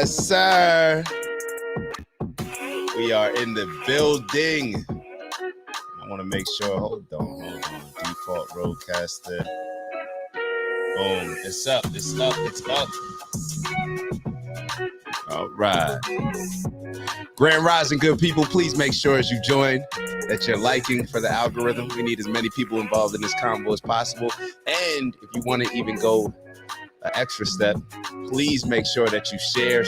Yes, sir. We are in the building. I want to make sure. Hold on. Default roadcaster. Boom. It's up. It's up. All right. Grand Rising, good people. Please make sure as you join that you're liking for the algorithm. We need as many people involved in this convo as possible. And if you want to even go an extra step, please make sure that you share.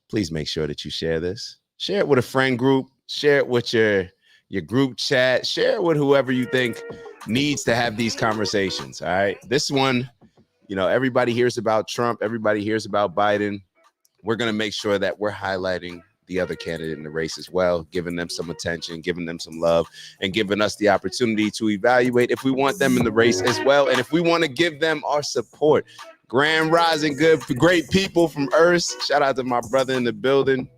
Please make sure that you share this. Share it with a friend group. Share it with your group chat. Share it with whoever you think needs to have these conversations. All right. This one, everybody hears about Trump. Everybody hears about Biden. We're going to make sure that we're highlighting the other candidate in the race as well, giving them some attention, giving them some love, and giving us the opportunity to evaluate if we want them in the race as well, and if we want to give them our support. Grand Rising, great people from Earth. Shout out to my brother in the building.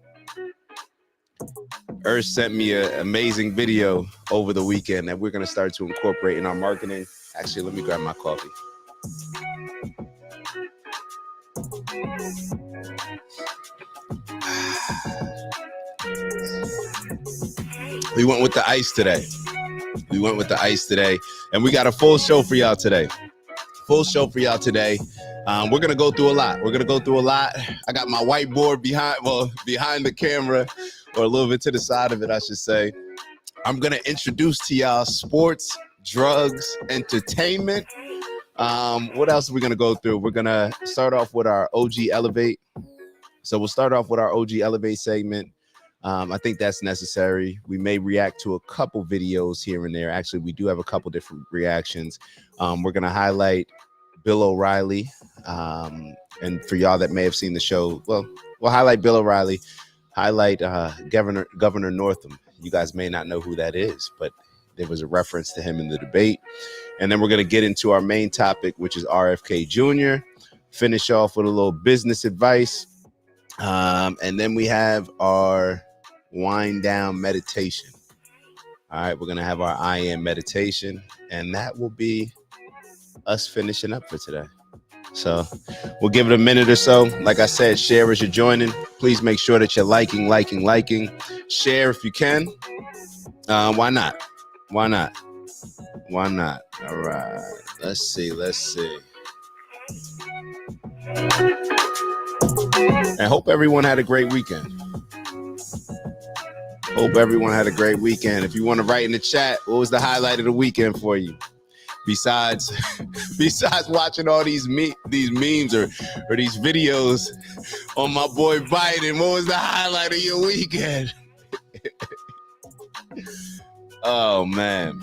Earth sent me an amazing video over the weekend that we're going to start to incorporate in our marketing. Actually, let me grab my coffee. We went with the ice today. And we got a full show for y'all today. We're going to go through a lot. I got my whiteboard behind the camera, or a little bit to the side of it, I should say. I'm going to introduce to y'all sports, drugs, entertainment. What else are we going to go through? We're going to start off with our OG Elevate. So we'll start off with our OG Elevate segment. I think that's necessary. We may react to a couple videos here and there. Actually, we do have a couple different reactions. We're going to highlight Bill O'Reilly. And for y'all that may have seen the show, we'll highlight Bill O'Reilly, highlight Governor Northam. You guys may not know who that is, but there was a reference to him in the debate. And then we're going to get into our main topic, which is RFK Jr., finish off with a little business advice. And then we have our wind down meditation. All right, we're going to have our I am meditation, and that will be us finishing up for today. So we'll give it a minute or so. Like I said, share as you're joining. Please make sure that you're liking. Share if you can. Why not? All right. Let's see. And hope everyone had a great weekend. If you want to write in the chat, what was the highlight of the weekend for you? Besides watching all these memes or these videos on my boy Biden, what was the highlight of your weekend? Oh man.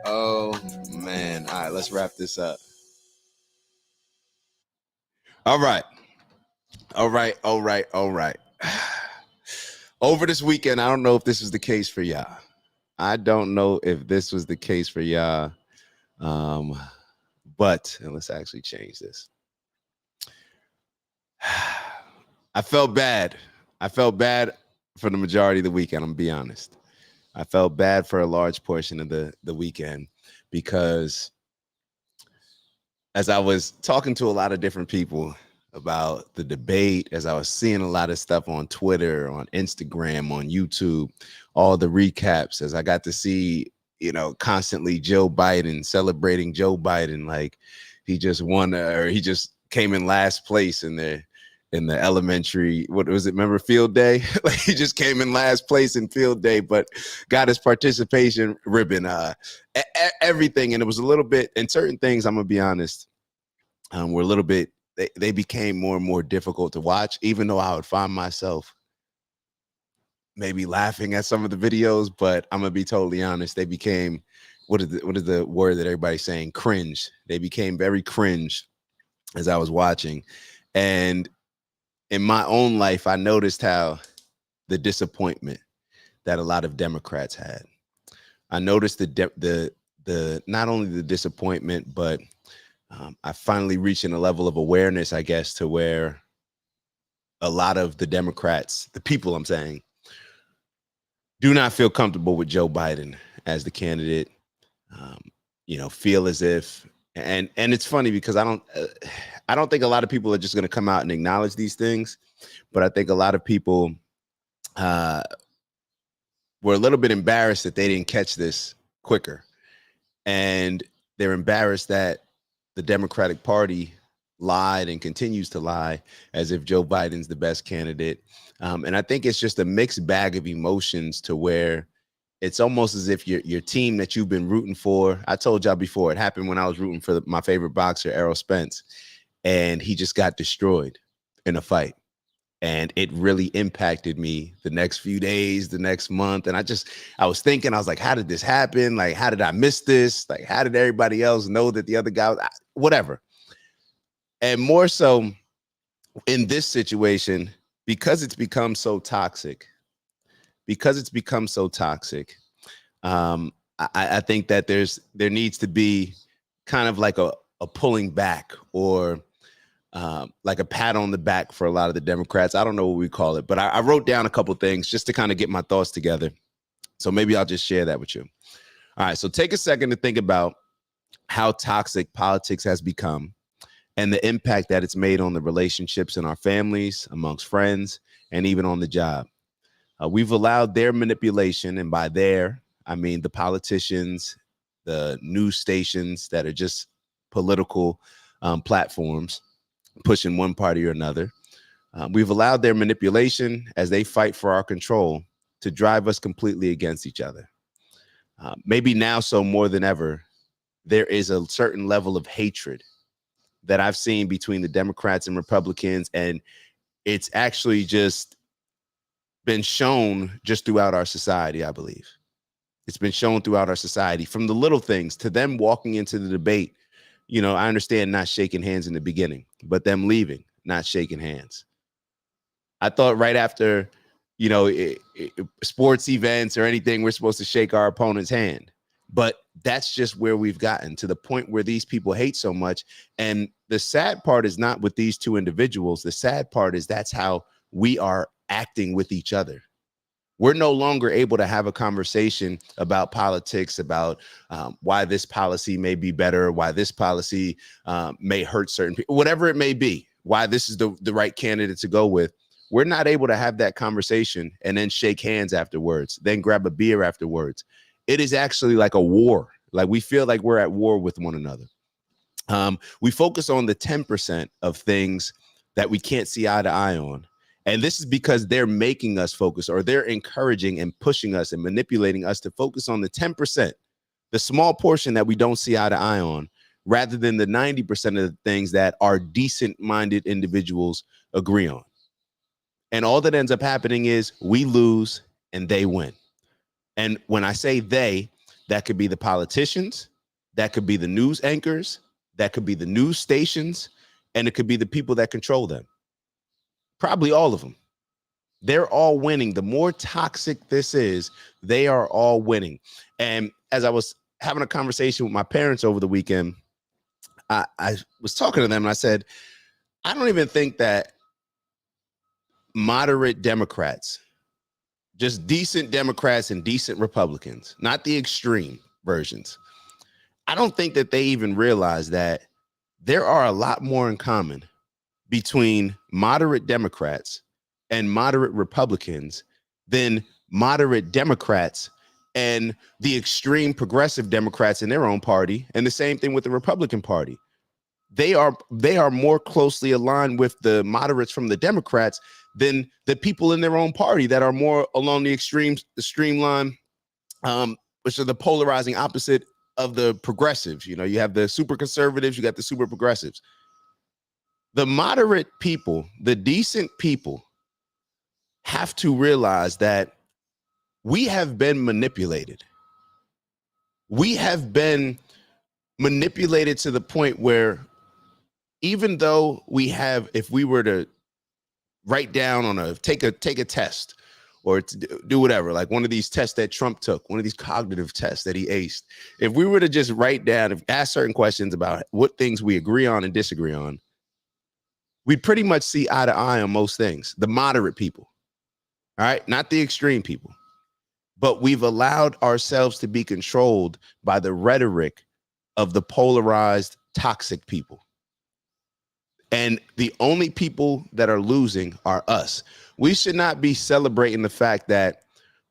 All right, let's wrap this up. All right. Over this weekend, I don't know if this was the case for y'all. But let's actually change this. I felt bad for the majority of the weekend. I'm gonna be honest. I felt bad for a large portion of the weekend because as I was talking to a lot of different people about the debate, as I was seeing a lot of stuff on Twitter, on Instagram, on YouTube, all the recaps, as I got to see, constantly Joe Biden, celebrating Joe Biden like he just won or he just came in last place in the elementary, what was it, remember field day? Like he just came in last place in field day, but got his participation ribbon, everything. And it was a little bit, and certain things, I'm gonna be honest, were a little bit, they became more and more difficult to watch, even though I would find myself maybe laughing at some of the videos. But I'm gonna be totally honest, they became, what is the word that everybody's saying? Cringe. They became very cringe as I was watching. And in my own life, I noticed how the disappointment that a lot of Democrats had. I noticed the not only the disappointment, but I finally reaching a level of awareness, I guess, to where a lot of the Democrats, the people I'm saying, do not feel comfortable with Joe Biden as the candidate. Feel as if And it's funny because I don't think a lot of people are just going to come out and acknowledge these things, but I think a lot of people uh, were a little bit embarrassed that they didn't catch this quicker, and they're embarrassed that the Democratic Party lied and continues to lie as if Joe Biden's the best candidate. And I think it's just a mixed bag of emotions to where it's almost as if your team that you've been rooting for. I told y'all before, it happened when I was rooting for my favorite boxer, Errol Spence, and he just got destroyed in a fight. And it really impacted me the next few days, the next month. And I was thinking, I was like, how did this happen? Like, how did I miss this? Like, how did everybody else know that the other guy was, whatever. And more so in this situation, because it's become so toxic, I think that there needs to be kind of like a pulling back, or like a pat on the back for a lot of the Democrats. I don't know what we call it, but I wrote down a couple things just to kind of get my thoughts together. So maybe I'll just share that with you. All right. So take a second to think about how toxic politics has become and the impact that it's made on the relationships in our families, amongst friends, and even on the job. We've allowed their manipulation, and by their, I mean the politicians, the news stations that are just political platforms pushing one party or another. We've allowed their manipulation as they fight for our control to drive us completely against each other. Maybe now, so more than ever, there is a certain level of hatred that I've seen between the Democrats and Republicans, and it's actually just been shown just throughout our society, I believe. It's been shown throughout our society, from the little things to them walking into the debate. You know, I understand not shaking hands in the beginning, but them leaving, not shaking hands. I thought right after, you know, sports events or anything, we're supposed to shake our opponent's hand. But that's just where we've gotten, to the point where these people hate so much. And the sad part is not with these two individuals. The sad part is that's how we are acting with each other. We're no longer able to have a conversation about politics, about why this policy may be better, why this policy may hurt certain people, whatever it may be, why this is the right candidate to go with. We're not able to have that conversation and then shake hands afterwards, then grab a beer afterwards. It is actually like a war. Like, we feel like we're at war with one another. We focus on the 10% of things that we can't see eye to eye on. And this is because they're making us focus, or they're encouraging and pushing us and manipulating us to focus on the 10%, the small portion that we don't see eye to eye on, rather than the 90% of the things that our decent-minded individuals agree on. And all that ends up happening is we lose and they win. And when I say they, that could be the politicians, that could be the news anchors, that could be the news stations, and it could be the people that control them. Probably all of them. They're all winning. The more toxic this is, they are all winning. And as I was having a conversation with my parents over the weekend, I was talking to them and I said, I don't even think that moderate Democrats, just decent Democrats and decent Republicans, not the extreme versions, I don't think that they even realize that there are a lot more in common between moderate Democrats and moderate Republicans than moderate Democrats and the extreme progressive Democrats in their own party, and the same thing with the Republican Party. They are more closely aligned with the moderates from the Democrats than the people in their own party that are more along the extreme line, which are the polarizing opposite of the progressives. You know, you have the super conservatives, you got the super progressives. The moderate people, the decent people, have to realize that we have been manipulated. We have been manipulated to the point where, even though we have, if we were to write down on take a test, or do whatever, like one of these tests that Trump took, one of these cognitive tests that he aced, if we were to just write down, ask certain questions about what things we agree on and disagree on, we'd pretty much see eye to eye on most things. The moderate people, all right, not the extreme people. But we've allowed ourselves to be controlled by the rhetoric of the polarized toxic people. And the only people that are losing are us. We should not be celebrating the fact that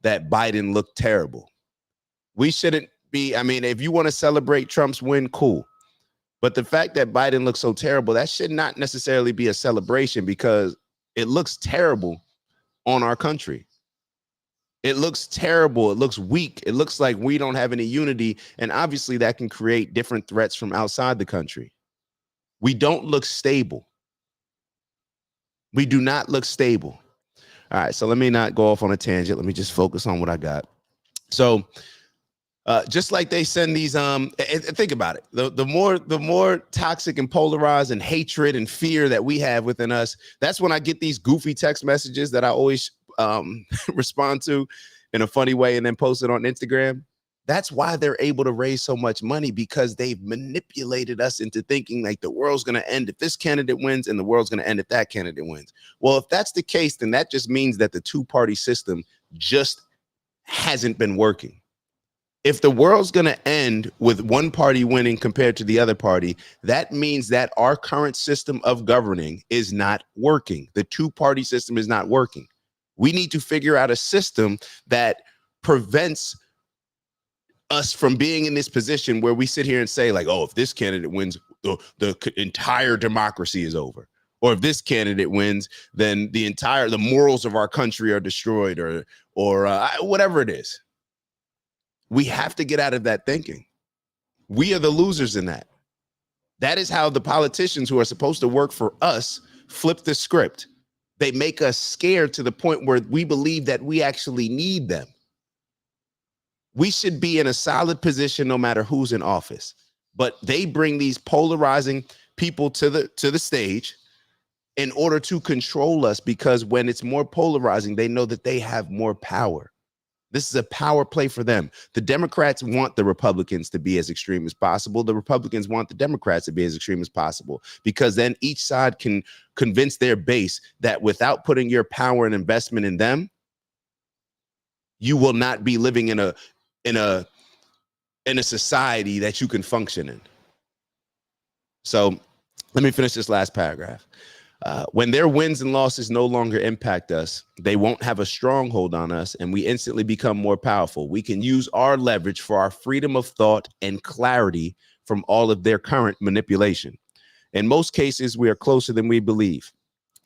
Biden looked terrible. We shouldn't be. I mean, if you want to celebrate Trump's win, cool. But the fact that Biden looks so terrible, that should not necessarily be a celebration, because it looks terrible on our country. It looks terrible. It looks weak. It looks like we don't have any unity. And obviously that can create different threats from outside the country. We don't look stable. We do not look stable. All right, so let me not go off on a tangent. Let me just focus on what I got. So just like they send these, think about it. The more toxic and polarized and hatred and fear that we have within us, that's when I get these goofy text messages that I always respond to in a funny way and then post it on Instagram. That's why they're able to raise so much money, because they've manipulated us into thinking like the world's going to end if this candidate wins and the world's going to end if that candidate wins. Well, if that's the case, then that just means that the two-party system just hasn't been working. If the world's going to end with one party winning compared to the other party, that means that our current system of governing is not working. The two-party system is not working. We need to figure out a system that prevents us from being in this position where we sit here and say like, oh, if this candidate wins, the entire democracy is over. Or if this candidate wins, then the morals of our country are destroyed, or whatever it is. We have to get out of that thinking. We are the losers in that. That is how the politicians who are supposed to work for us flip the script. They make us scared to the point where we believe that we actually need them. We should be in a solid position no matter who's in office. But they bring these polarizing people to the stage in order to control us, because when it's more polarizing, they know that they have more power. This is a power play for them. The Democrats want the Republicans to be as extreme as possible. The Republicans want the Democrats to be as extreme as possible, because then each side can convince their base that without putting your power and investment in them, you will not be living in a society that you can function in. So let me finish this last paragraph. When their wins and losses no longer impact us, they won't have a stronghold on us, and we instantly become more powerful. We can use our leverage for our freedom of thought and clarity from all of their current manipulation. In most cases, we are closer than we believe.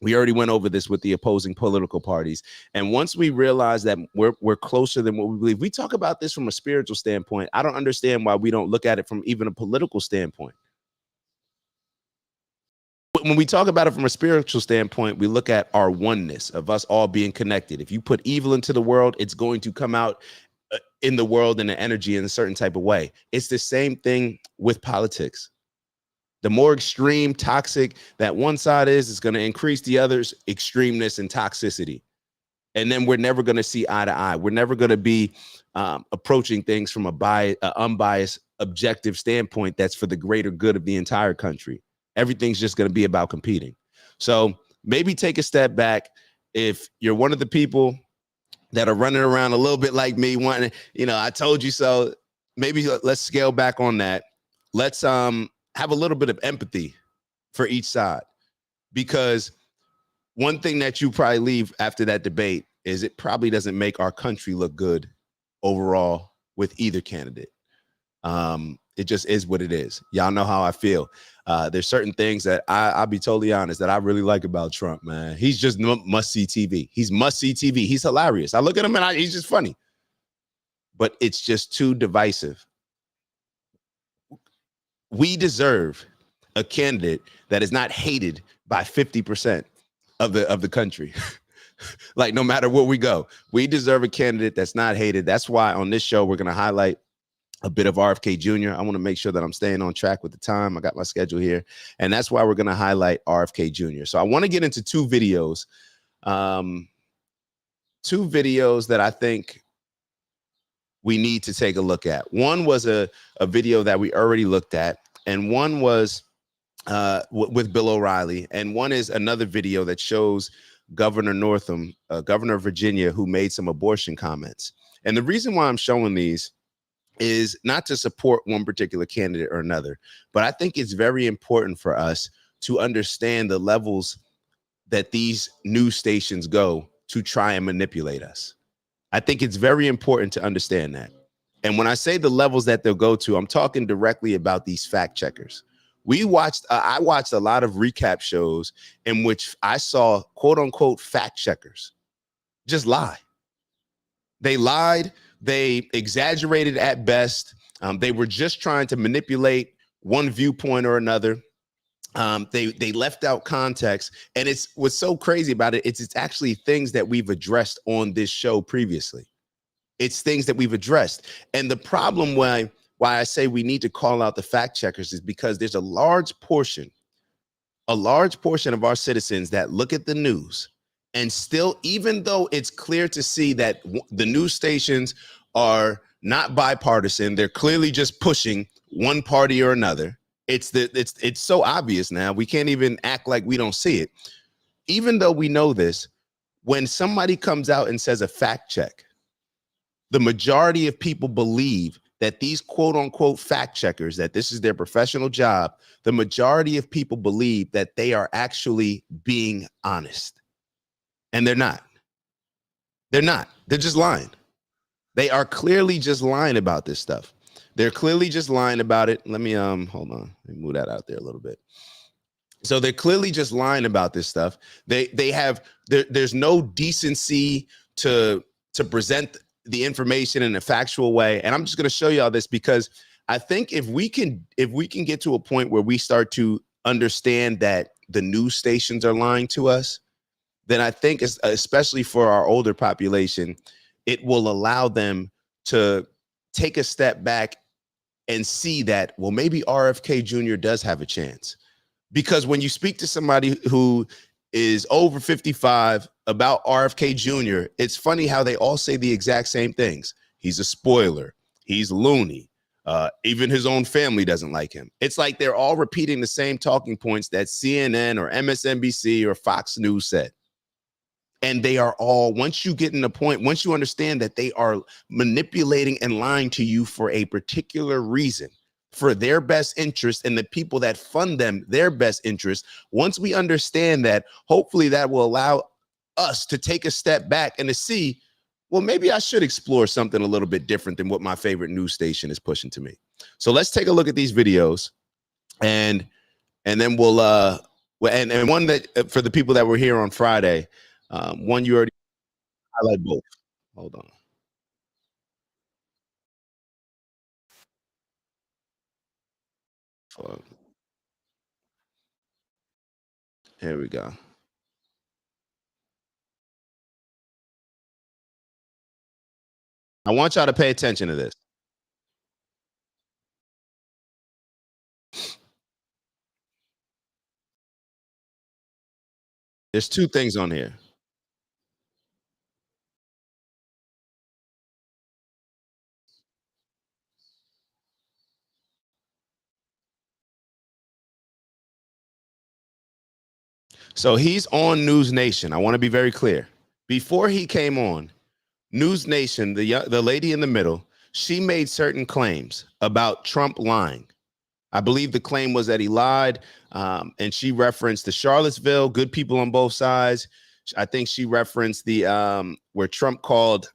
We already went over this with the opposing political parties. And once we realize that we're closer than what we believe, we talk about this from a spiritual standpoint. I don't understand why we don't look at it from even a political standpoint. When we talk about it from a spiritual standpoint, we look at our oneness of us all being connected. If you put evil into the world, it's going to come out in the world in an energy in a certain type of way. It's the same thing with politics. The more extreme, toxic that one side is going to increase the other's extremeness and toxicity. And then we're never going to see eye to eye. We're never going to be approaching things from a unbiased, objective standpoint that's for the greater good of the entire country. Everything's just going to be about competing. So maybe take a step back. If you're one of the people that are running around a little bit like me, wanting, I told you so, maybe let's scale back on that. Let's have a little bit of empathy for each side, because one thing that you probably leave after that debate is it probably doesn't make our country look good overall with either candidate. It just is what it is. Y'all know how I feel. There's certain things that I'll be totally honest that I really like about Trump, man. He's just must-see TV. He's must-see TV. He's hilarious. I look at him and he's just funny. But it's just too divisive. We deserve a candidate that is not hated by 50% of the country. Like, no matter where we go, we deserve a candidate that's not hated. That's why on this show, we're going to highlight a bit of RFK Jr. I want to make sure that I'm staying on track with the time. I got my schedule here. And that's why we're going to highlight RFK Jr. So I want to get into two videos that I think we need to take a look at. One was a video that we already looked at, and one was with Bill O'Reilly, and one is another video that shows Governor Northam, governor of Virginia, who made some abortion comments. And the reason why I'm showing these is not to support one particular candidate or another, but I think it's very important for us to understand the levels that these news stations go to try and manipulate us. I think it's very important to understand that. And when I say the levels that they'll go to, I'm talking directly about these fact checkers. I watched a lot of recap shows in which I saw quote unquote fact checkers just lie. They lied. They exaggerated at best. They were just trying to manipulate one viewpoint or another. They left out context, and it's what's so crazy about it. It's actually things that we've addressed on this show previously. It's things that we've addressed, and the problem why I say we need to call out the fact checkers is because there's a large portion of our citizens that look at the news and still, even though it's clear to see that the news stations are not bipartisan, they're clearly just pushing one party or another. It's so obvious now. We can't even act like we don't see it. Even though we know this, when somebody comes out and says a fact check, the majority of people believe that these quote unquote fact checkers, that this is their professional job, the majority of people believe that they are actually being honest. And they're not. They're not. They're just lying. They are clearly just lying about this stuff. They're clearly just lying about it. Let me hold on. Let me move that out there a little bit. So they're clearly just lying about this stuff. They have there's no decency to present the information in a factual way. And I'm just going to show y'all this because I think if we can get to a point where we start to understand that the news stations are lying to us, then I think especially for our older population, it will allow them to take a step back and see that, well, maybe RFK Jr. does have a chance. Because when you speak to somebody who is over 55 about RFK Jr., it's funny how they all say the exact same things. He's a spoiler. He's loony. Even his own family doesn't like him. It's like they're all repeating the same talking points that CNN or MSNBC or Fox News said. And they are all, once you get in the point, once you understand that they are manipulating and lying to you for a particular reason, for their best interest and the people that fund them, their best interest, once we understand that, hopefully that will allow us to take a step back and to see, well, maybe I should explore something a little bit different than what my favorite news station is pushing to me. So let's take a look at these videos, and then we'll and one that for the people that were here on Friday, one you already highlight both. Hold on. Here we go. I want y'all to pay attention to this. There's two things on here. So he's on News Nation. I want to be very clear. Before he came on News Nation, the lady in the middle, she made certain claims about Trump lying. I believe the claim was that he lied, and she referenced the Charlottesville, good people on both sides. I think she referenced the where Trump called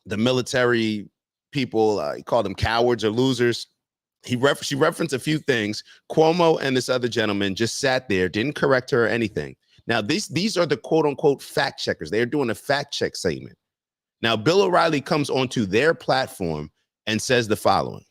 the military people, he called them cowards or losers. She referenced a few things. Cuomo and this other gentleman just sat there, didn't correct her or anything. Now, these are the quote unquote fact checkers. They're doing a fact check segment. Now, Bill O'Reilly comes onto their platform and says the following.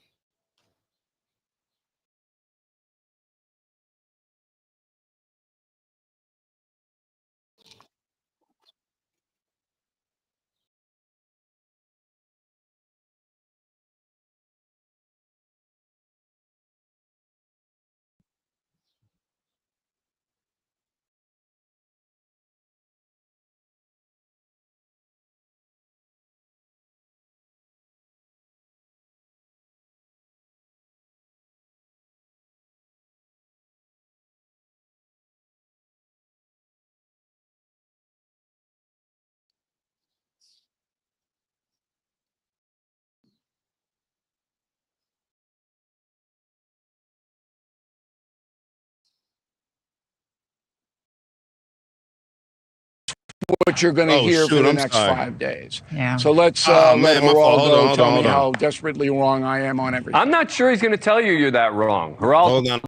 what you're going to hear for the next 5 days. Yeah. So let's let Geraldo tell me how desperately wrong I am on everything. I'm not sure he's going to tell you you're that wrong. Geraldo. Hold on.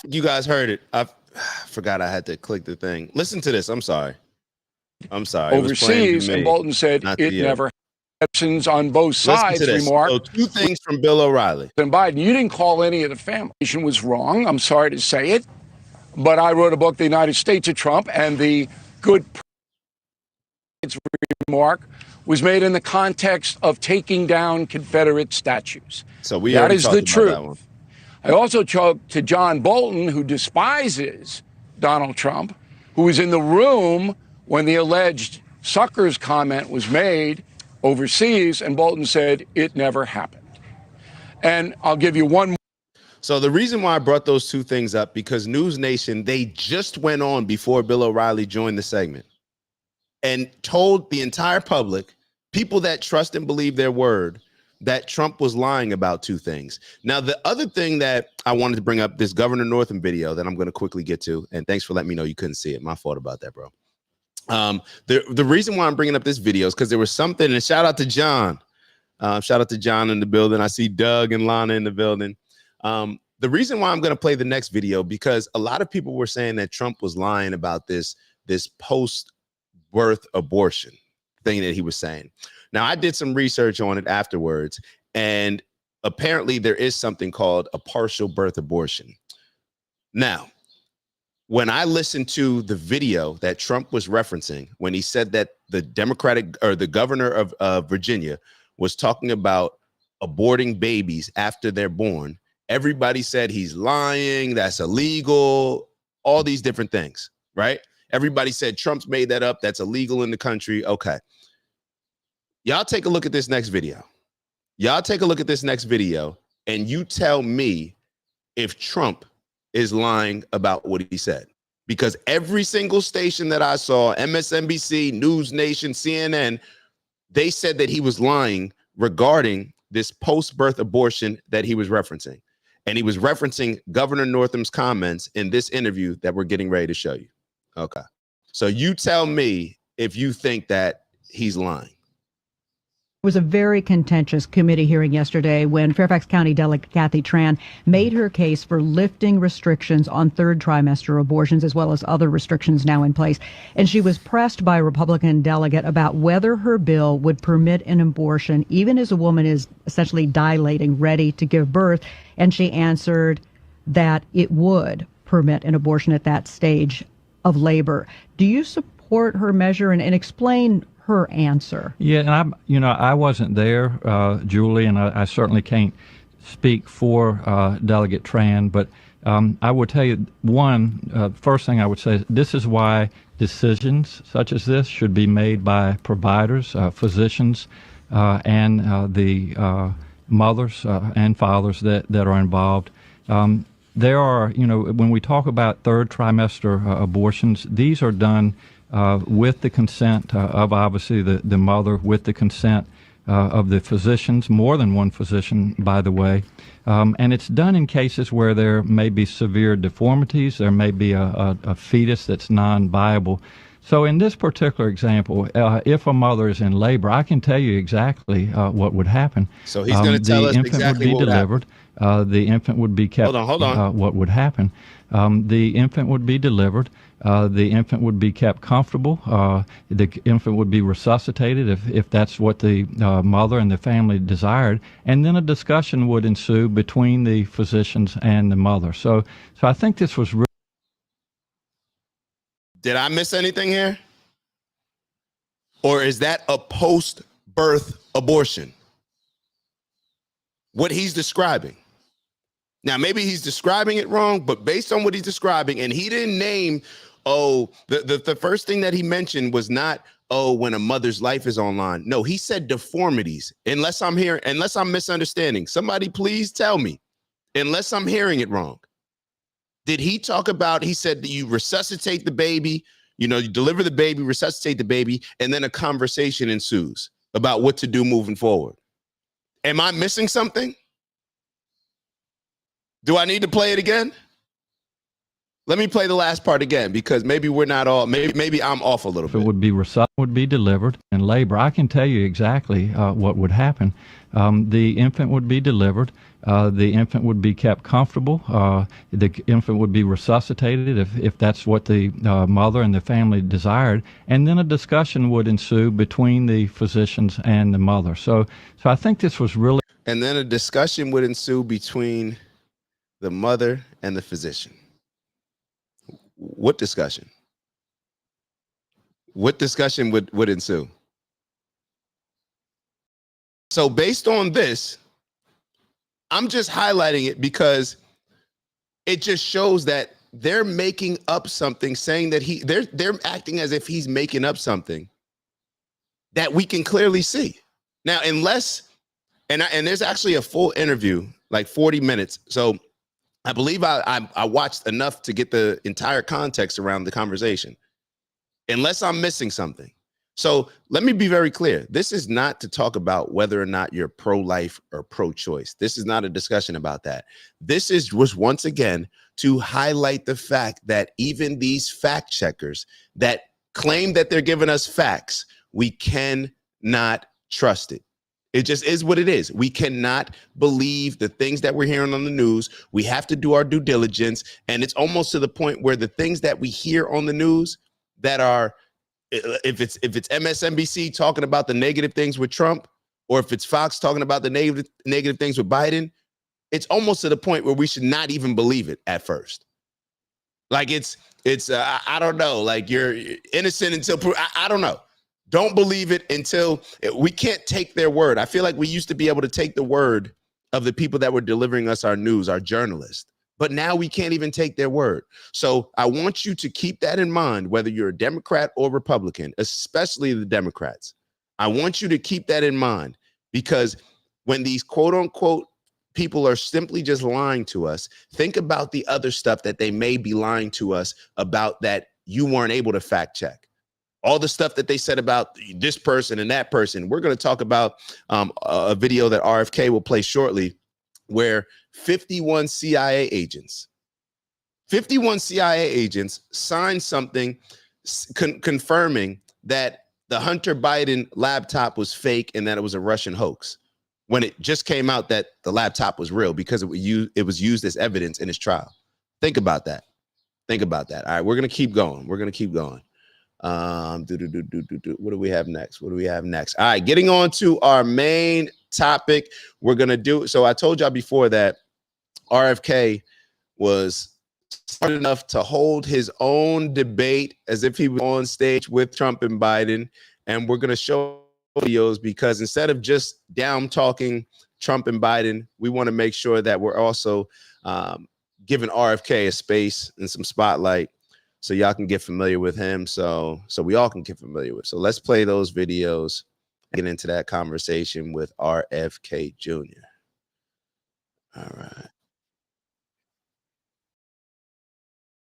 You guys heard it. I forgot I had to click the thing. Listen to this. I'm sorry. Overseas, and Bolton said it never happened. On both sides, remark. So two things from Bill O'Reilly. And Biden, you didn't call any of the family. Was wrong. I'm sorry to say it. But I wrote a book, The United States of Trump, and the good remark was made in the context of taking down Confederate statues. So that is the truth. I also talked to John Bolton, who despises Donald Trump, who was in the room when the alleged suckers comment was made overseas, and Bolton said it never happened. And I'll give you one more. So the reason why I brought those two things up, because News Nation, they just went on before Bill O'Reilly joined the segment and told the entire public, people that trust and believe their word, that Trump was lying about two things. Now, the other thing that I wanted to bring up, this Governor Northam video that I'm going to quickly get to, and thanks for letting me know you couldn't see it. My fault about that, bro. The reason why I'm bringing up this video is because there was something, and shout out to John. Shout out to John in the building. I see Doug and Lana in the building. The reason why I'm going to play the next video, because a lot of people were saying that Trump was lying about this post-birth abortion thing that he was saying. Now, I did some research on it afterwards, and apparently there is something called a partial birth abortion. Now, when I listened to the video that Trump was referencing, when he said that the the governor of Virginia was talking about aborting babies after they're born, everybody said he's lying, that's illegal, all these different things, right? Everybody said Trump's made that up, that's illegal in the country. Okay. Y'all take a look at this next video. And you tell me if Trump is lying about what he said. Because every single station that I saw, MSNBC, News Nation, CNN, they said that he was lying regarding this post-birth abortion that he was referencing. And he was referencing Governor Northam's comments in this interview that we're getting ready to show you. Okay. So you tell me if you think that he's lying. It was a very contentious committee hearing yesterday when Fairfax County Delegate Kathy Tran made her case for lifting restrictions on third trimester abortions, as well as other restrictions now in place. And she was pressed by a Republican delegate about whether her bill would permit an abortion, even as a woman is essentially dilating, ready to give birth. And she answered that it would permit an abortion at that stage of labor. Do you support her measure and explain her answer? Yeah, and I wasn't there, Julie, and I certainly can't speak for Delegate Tran, but I would tell you first thing I would say is this is why decisions such as this should be made by providers, physicians, and the mothers and fathers that are involved. There are, when we talk about third trimester abortions, these are done with the consent of obviously the mother, with the consent of the physicians, more than one physician, by the way. And it's done in cases where there may be severe deformities, there may be a fetus that's non-viable. So in this particular example, if a mother is in labor, I can tell you exactly what would happen. So he's going to tell us exactly what would happen. The infant would be kept. Hold on. What would happen? The infant would be delivered. The infant would be kept comfortable. The infant would be resuscitated if that's what the mother and the family desired. And then a discussion would ensue between the physicians and the mother. So I think this was really. Did I miss anything here? Or is that a post-birth abortion? What he's describing. Now, maybe he's describing it wrong, but based on what he's describing, and he didn't name, the first thing that he mentioned was not, when a mother's life is online. No, he said deformities, unless I'm misunderstanding. Somebody please tell me, unless I'm hearing it wrong. Did he talk about, he said that you resuscitate the baby, you deliver the baby, resuscitate the baby, and then a conversation ensues about what to do moving forward. Am I missing something? Do I need to play it again? Let me play the last part again, because maybe we're not all, maybe I'm off a little If it bit. would be delivered in labor, I can tell you exactly what would happen. The infant would be delivered. The infant would be kept comfortable. The infant would be resuscitated if that's what the mother and the family desired, and then a discussion would ensue between the physicians and the mother. So I think this was really. And then a discussion would ensue between the mother and the physician. What discussion? What discussion would ensue? So based on this, I'm just highlighting it because it just shows that they're making up something, saying that they're acting as if he's making up something that we can clearly see. Now, unless, and there's actually a full interview, like 40 minutes. So I believe I watched enough to get the entire context around the conversation, unless I'm missing something. So let me be very clear. This is not to talk about whether or not you're pro-life or pro-choice. This is not a discussion about that. This was once again to highlight the fact that even these fact checkers that claim that they're giving us facts, we cannot trust it. It just is what it is. We cannot believe the things that we're hearing on the news. We have to do our due diligence. And it's almost to the point where the things that we hear on the news that are, if it's MSNBC talking about the negative things with Trump, or if it's Fox talking about the negative things with Biden, it's almost to the point where we should not even believe it at first. Like it's I don't know, like you're innocent until I don't know. Don't believe it until we can't take their word. I feel like we used to be able to take the word of the people that were delivering us our news, our journalists, but now we can't even take their word. So I want you to keep that in mind, whether you're a Democrat or Republican, especially the Democrats. I want you to keep that in mind, because when these quote unquote people are simply just lying to us, think about the other stuff that they may be lying to us about that you weren't able to fact check. All the stuff that they said about this person and that person. We're going to talk about a video that RFK will play shortly, where 51 CIA agents signed something confirming that the Hunter Biden laptop was fake and that it was a Russian hoax, when it just came out that the laptop was real because it was used as evidence in his trial. Think about that. Think about that. All right, we're going to keep going. What do we have next? All right, getting on to our main topic. We're gonna do, so I told y'all before that RFK was smart enough to hold his own debate as if he was on stage with Trump and Biden, and we're gonna show videos, because instead of just down talking Trump and Biden, we want to make sure that we're also giving RFK a space and some spotlight, so y'all can get familiar with him, so we all can get familiar with. So let's play those videos and get into that conversation with RFK Jr. All right.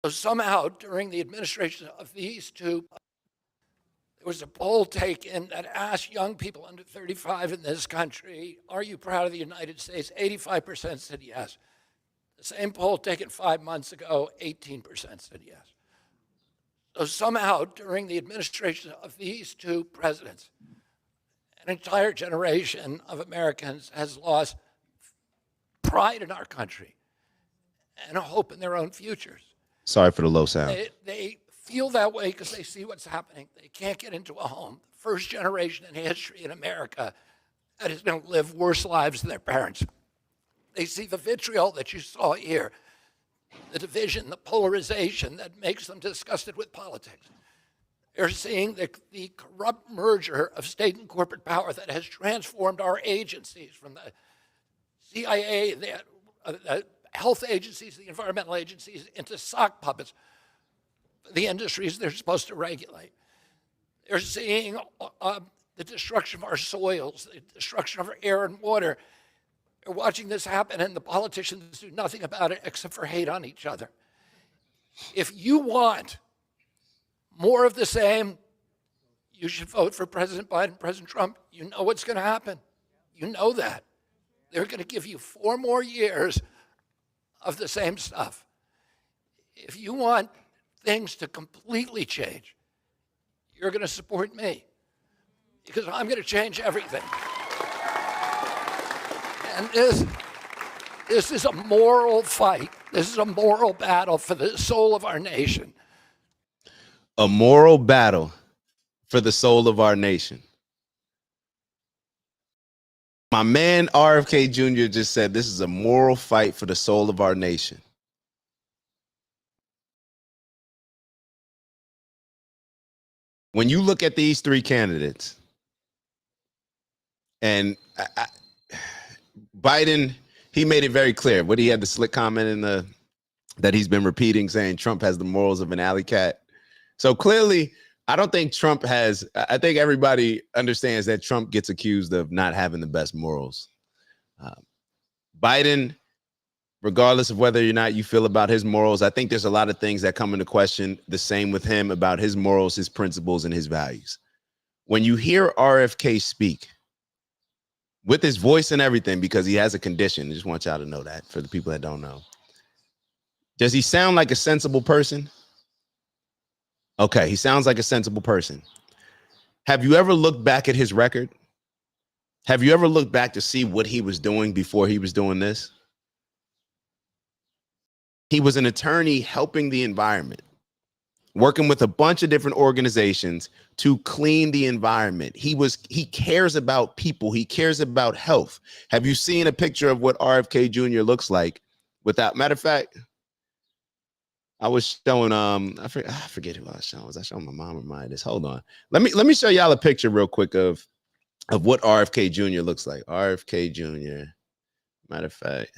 So somehow during the administration of these two, there was a poll taken that asked young people under 35 in this country, are you proud of the United States? 85% said yes. The same poll taken 5 months ago, 18% said yes. So somehow, during the administration of these two presidents, an entire generation of Americans has lost pride in our country and a hope in their own futures. Sorry for the low sound. They feel that way because they see what's happening. They can't get into a home. First generation in history in America that is going to live worse lives than their parents. They see the vitriol that you saw here, the division, the polarization that makes them disgusted with politics. They're seeing the corrupt merger of state and corporate power that has transformed our agencies, from the CIA, the health agencies, the environmental agencies, into sock puppets, the industries they're supposed to regulate. They're seeing the destruction of our soils, the destruction of our air and water. They're watching this happen, and the politicians do nothing about it except for hate on each other. If you want more of the same, you should vote for President Biden, President Trump. You know what's going to happen. You know that. They're going to give you 4 more years of the same stuff. if you want things to completely change, you're going to support me because I'm going to change everything. And this is a moral fight. This is a moral battle for the soul of our nation. A moral battle for the soul of our nation. My man RFK Jr. just said this is a moral fight for the soul of our nation. When you look at these three candidates, and Biden, he made it very clear. What he had the slick comment in the that he's been repeating, saying Trump has the morals of an alley cat. So clearly, I don't think Trump has. I think everybody understands that Trump gets accused of not having the best morals. Biden, regardless of whether or not you feel about his morals, I think there's a lot of things that come into question. The same with him about his morals, his principles, and his values. When you hear RFK speak, with his voice and everything, because he has a condition, I just want y'all to know that for the people that don't know. Does he sound like a sensible person? Okay, he sounds like a sensible person. Have you ever looked back at his record? Have you ever looked back to see what he was doing before he was doing this? He was an attorney helping the environment, working with a bunch of different organizations to clean the environment. He cares about people. He cares about health. Have you seen a picture of what RFK Jr. looks like? Matter of fact, I was showing I forget who I was showing. Was I showing my mom or my this? Hold on. Let me show y'all a picture real quick of what RFK Jr. looks like. RFK Jr. Matter of fact,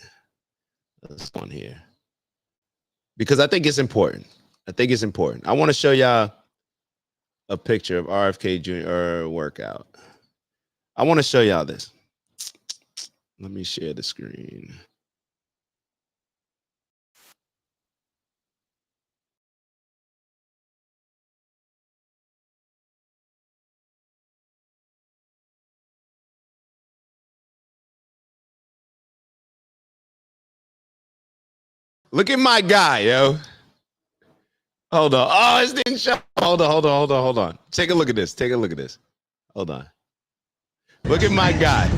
this one here. Because I think it's important. I want to show y'all a picture of RFK Jr. workout. I want to show y'all this. Let me share the screen. Look at my guy, yo. Hold on. Oh, it didn't show. Hold on. Take a look at this. Hold on. Look at my guy.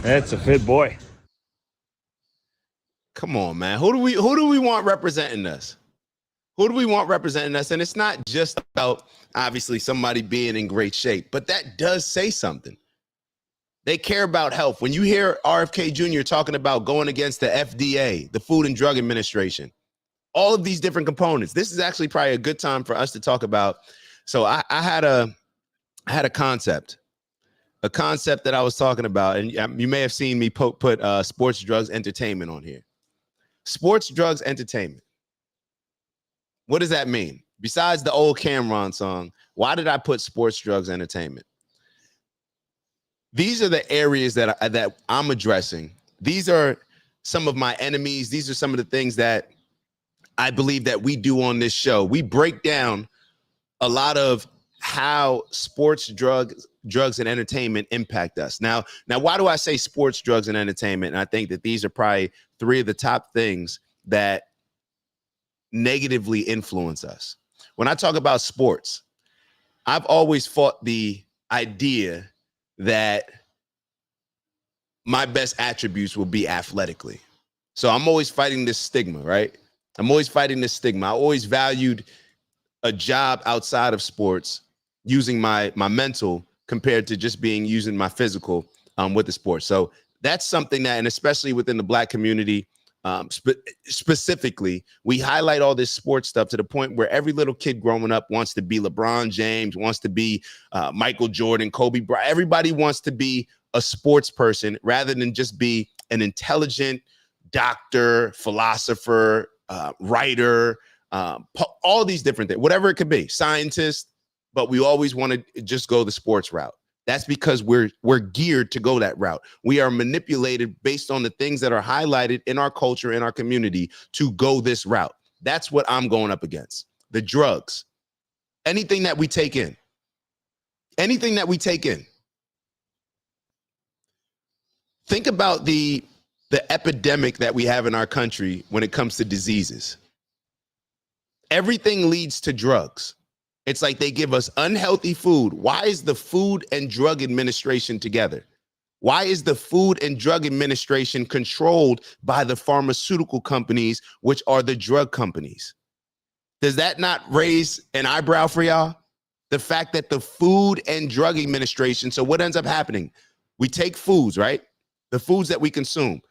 That's a fit boy. Come on, man. Who do we want representing us? Who do we want representing us? And it's not just about obviously somebody being in great shape, but that does say something. They care about health. When you hear RFK Jr. talking about going against the FDA, the Food and Drug Administration, all of these different components, this is actually probably a good time for us to talk about. So I had a concept that I was talking about, and you may have seen me put sports, drugs, entertainment on here. Sports, drugs, entertainment. What does that mean? Besides the old Cameron song, why did I put sports, drugs, entertainment? These are the areas that I'm addressing. These are some of my enemies. These are some of the things that I believe that we do on this show. We break down a lot of how sports, drugs, and entertainment impact us. Now, why do I say sports, drugs, and entertainment? And I think that these are probably three of the top things that negatively influence us. When I talk about sports, I've always fought the idea that my best attributes will be athletically. So I'm always fighting this stigma, right? I always valued a job outside of sports using my mental compared to just using my physical with the sport. So that's something that, and especially within the Black community, specifically, we highlight all this sports stuff to the point where every little kid growing up wants to be LeBron James, wants to be Michael Jordan, Kobe Bryant. Everybody wants to be a sports person rather than just be an intelligent doctor, philosopher, writer, all these different things, whatever it could be, scientist. But we always want to just go the sports route. That's because we're geared to go that route. We are manipulated based on the things that are highlighted in our culture, in our community, to go this route. That's what I'm going up against. The drugs, anything that we take in, Anything that we take in. Think about the epidemic that we have in our country when it comes to diseases. Everything leads to drugs. It's like they give us unhealthy food. Why is the Food and Drug Administration together? Why is the Food and Drug Administration controlled by the pharmaceutical companies, which are the drug companies? Does that not raise an eyebrow for y'all? The fact that the Food and Drug Administration, so what ends up happening? We take foods, right? The foods that we consume.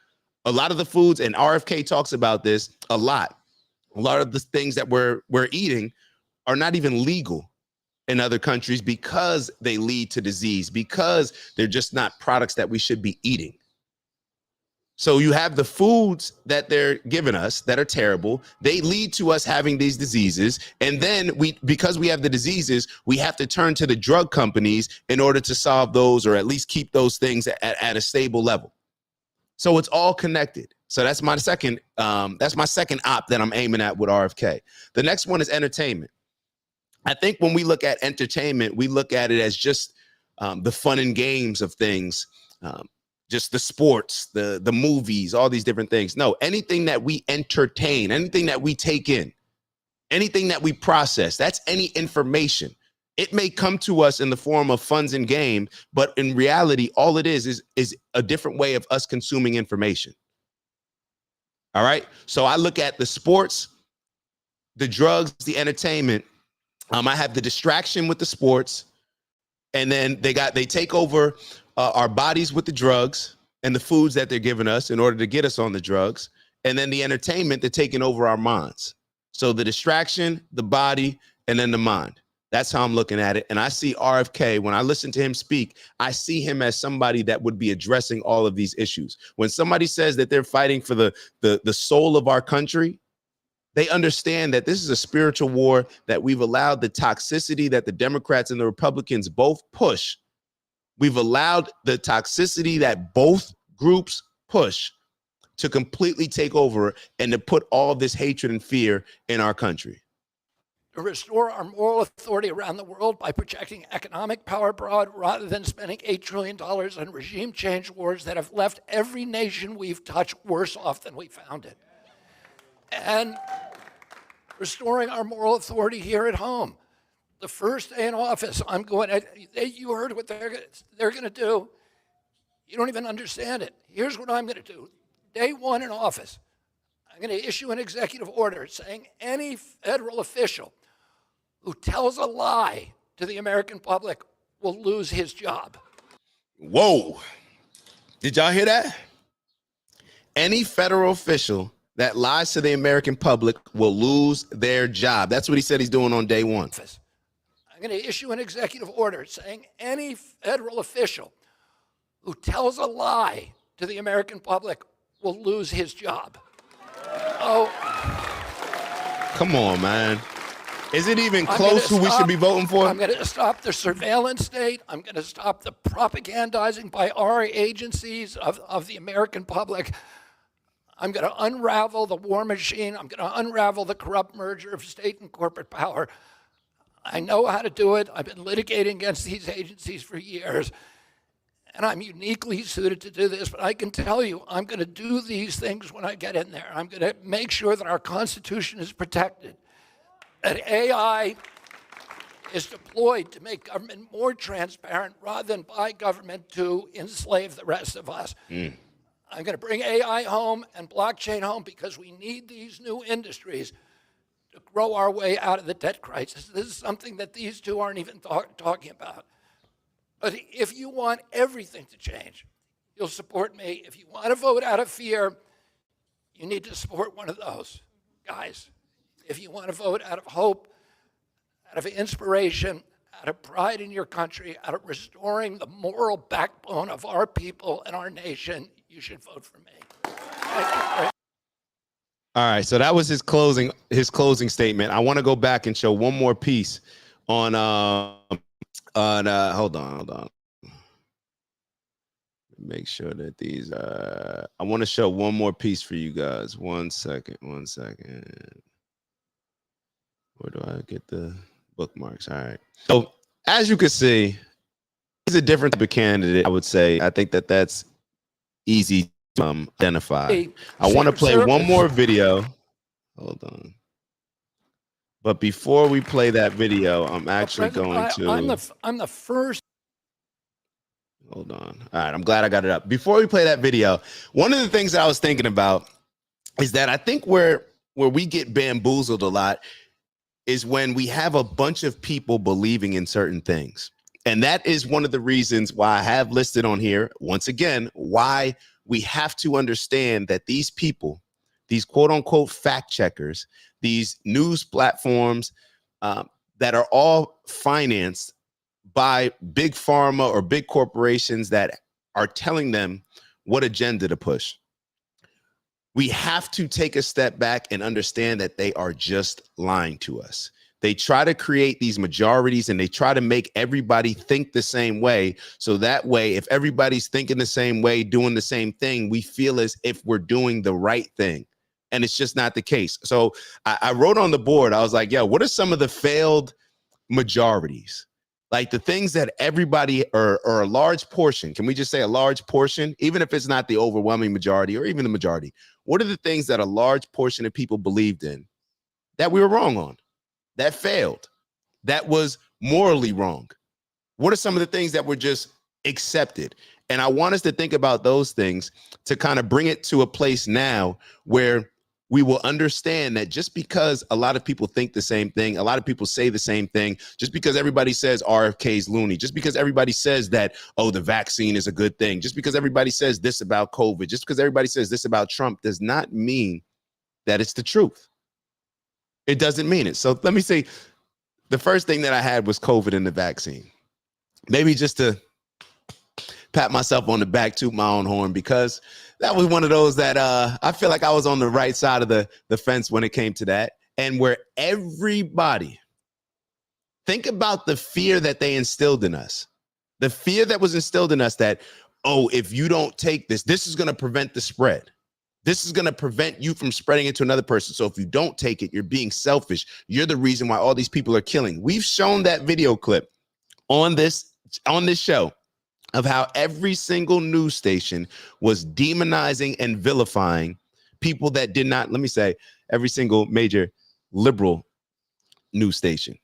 A lot of the foods, and RFK talks about this a lot. A lot of the things that we're eating are not even legal in other countries because they lead to disease, because they're just not products that we should be eating. So you have the foods that they're giving us that are terrible. They lead to us having these diseases. And then because we have the diseases, we have to turn to the drug companies in order to solve those, or at least keep those things at a stable level. So it's all connected. So that's my second op that I'm aiming at with RFK. The next one is entertainment. I think when we look at entertainment, we look at it as just the fun and games of things, just the sports, the movies, all these different things. No, anything that we entertain, anything that we take in, anything that we process, that's any information. It may come to us in the form of funds and game, but in reality, all it is a different way of us consuming information. All right. So I look at the sports, the drugs, the entertainment. I have the distraction with the sports, and then they take over our bodies with the drugs and the foods that they're giving us in order to get us on the drugs. And then the entertainment, they're taking over our minds. So the distraction, the body, and then the mind. That's how I'm looking at it. And I see RFK, when I listen to him speak, I see him as somebody that would be addressing all of these issues. When somebody says that they're fighting for the soul of our country, they understand that this is a spiritual war, that we've allowed the toxicity that the Democrats and the Republicans both push. We've allowed the toxicity that both groups push to completely take over and to put all this hatred and fear in our country. To restore our moral authority around the world by projecting economic power abroad rather than spending $8 trillion on regime change wars that have left every nation we've touched worse off than we found it. And restoring our moral authority here at home. The first day in office, you heard what they're going to do. You don't even understand it. Here's what I'm going to do. Day one in office, I'm going to issue an executive order saying any federal official who tells a lie to the American public will lose his job. Whoa. Did y'all hear that? Any federal official that lies to the American public will lose their job. That's what he said he's doing on day one. I'm going to issue an executive order saying any federal official who tells a lie to the American public will lose his job. Oh, come on, man. Is it even close who we should be voting for? I'm going to stop the surveillance state. I'm going to stop the propagandizing by our agencies of the American public. I'm going to unravel the war machine. I'm going to unravel the corrupt merger of state and corporate power. I know how to do it. I've been litigating against these agencies for years, and I'm uniquely suited to do this. But I can tell you, I'm going to do these things when I get in there. I'm going to make sure that our Constitution is protected, that AI is deployed to make government more transparent rather than by government to enslave the rest of us. I'm going to bring AI home and blockchain home because we need these new industries to grow our way out of the debt crisis. This is something that these two aren't even talking about. But if you want everything to change, you'll support me. If you want to vote out of fear, you need to support one of those guys. If you want to vote out of hope, out of inspiration, out of pride in your country, out of restoring the moral backbone of our people and our nation, you should vote for me. Thank you. All right, so that was his closing statement. I want to go back and show one more piece on hold on. Make sure that these I want to show one more piece for you guys. One second. Where do I get the bookmarks? All right. So as you can see, He's a different type of candidate, I would say. I think that that's easy to identify. Hey, I want to play Sarah- one more video. Hold on. But before we play that video, I'm actually going to. I'm the first. Hold on. All right, I'm glad I got it up. Before we play that video, one of the things that I was thinking about is that I think where we get bamboozled a lot is when we have a bunch of people believing in certain things. And that is one of the reasons why I have listed on here, once again, why we have to understand that these people, these quote unquote fact checkers, these news platforms that are all financed by big pharma or big corporations that are telling them what agenda to push. We have to take a step back and understand that they are just lying to us. They try to create these majorities and they try to make everybody think the same way. So that way, if everybody's thinking the same way, doing the same thing, we feel as if we're doing the right thing. And it's just not the case. So I wrote on the board, I was like, yo, what are some of the failed majorities? Like the things that everybody or a large portion, can we just say a large portion, even if it's not the overwhelming majority or even the majority, what are the things that a large portion of people believed in that we were wrong on, that failed, that was morally wrong? What are some of the things that were just accepted? And I want us to think about those things to kind of bring it to a place now where we will understand that just because a lot of people think the same thing, a lot of people say the same thing, just because everybody says RFK's loony, just because everybody says that, oh, the vaccine is a good thing, just because everybody says this about COVID, just because everybody says this about Trump does not mean that it's the truth. It doesn't mean it. So let me say, the first thing that I had was COVID and the vaccine. Maybe just to pat myself on the back, toot my own horn, because that was one of those that I feel like I was on the right side of the fence when it came to that. And where everybody, think about the fear that they instilled in us, the fear that was instilled in us that, oh, if you don't take this, this is going to prevent the spread. This is going to prevent you from spreading it to another person. So if you don't take it, you're being selfish. You're the reason why all these people are killing. We've shown that video clip on this show of how every single news station was demonizing and vilifying people that did not, let me say, every single major liberal news station.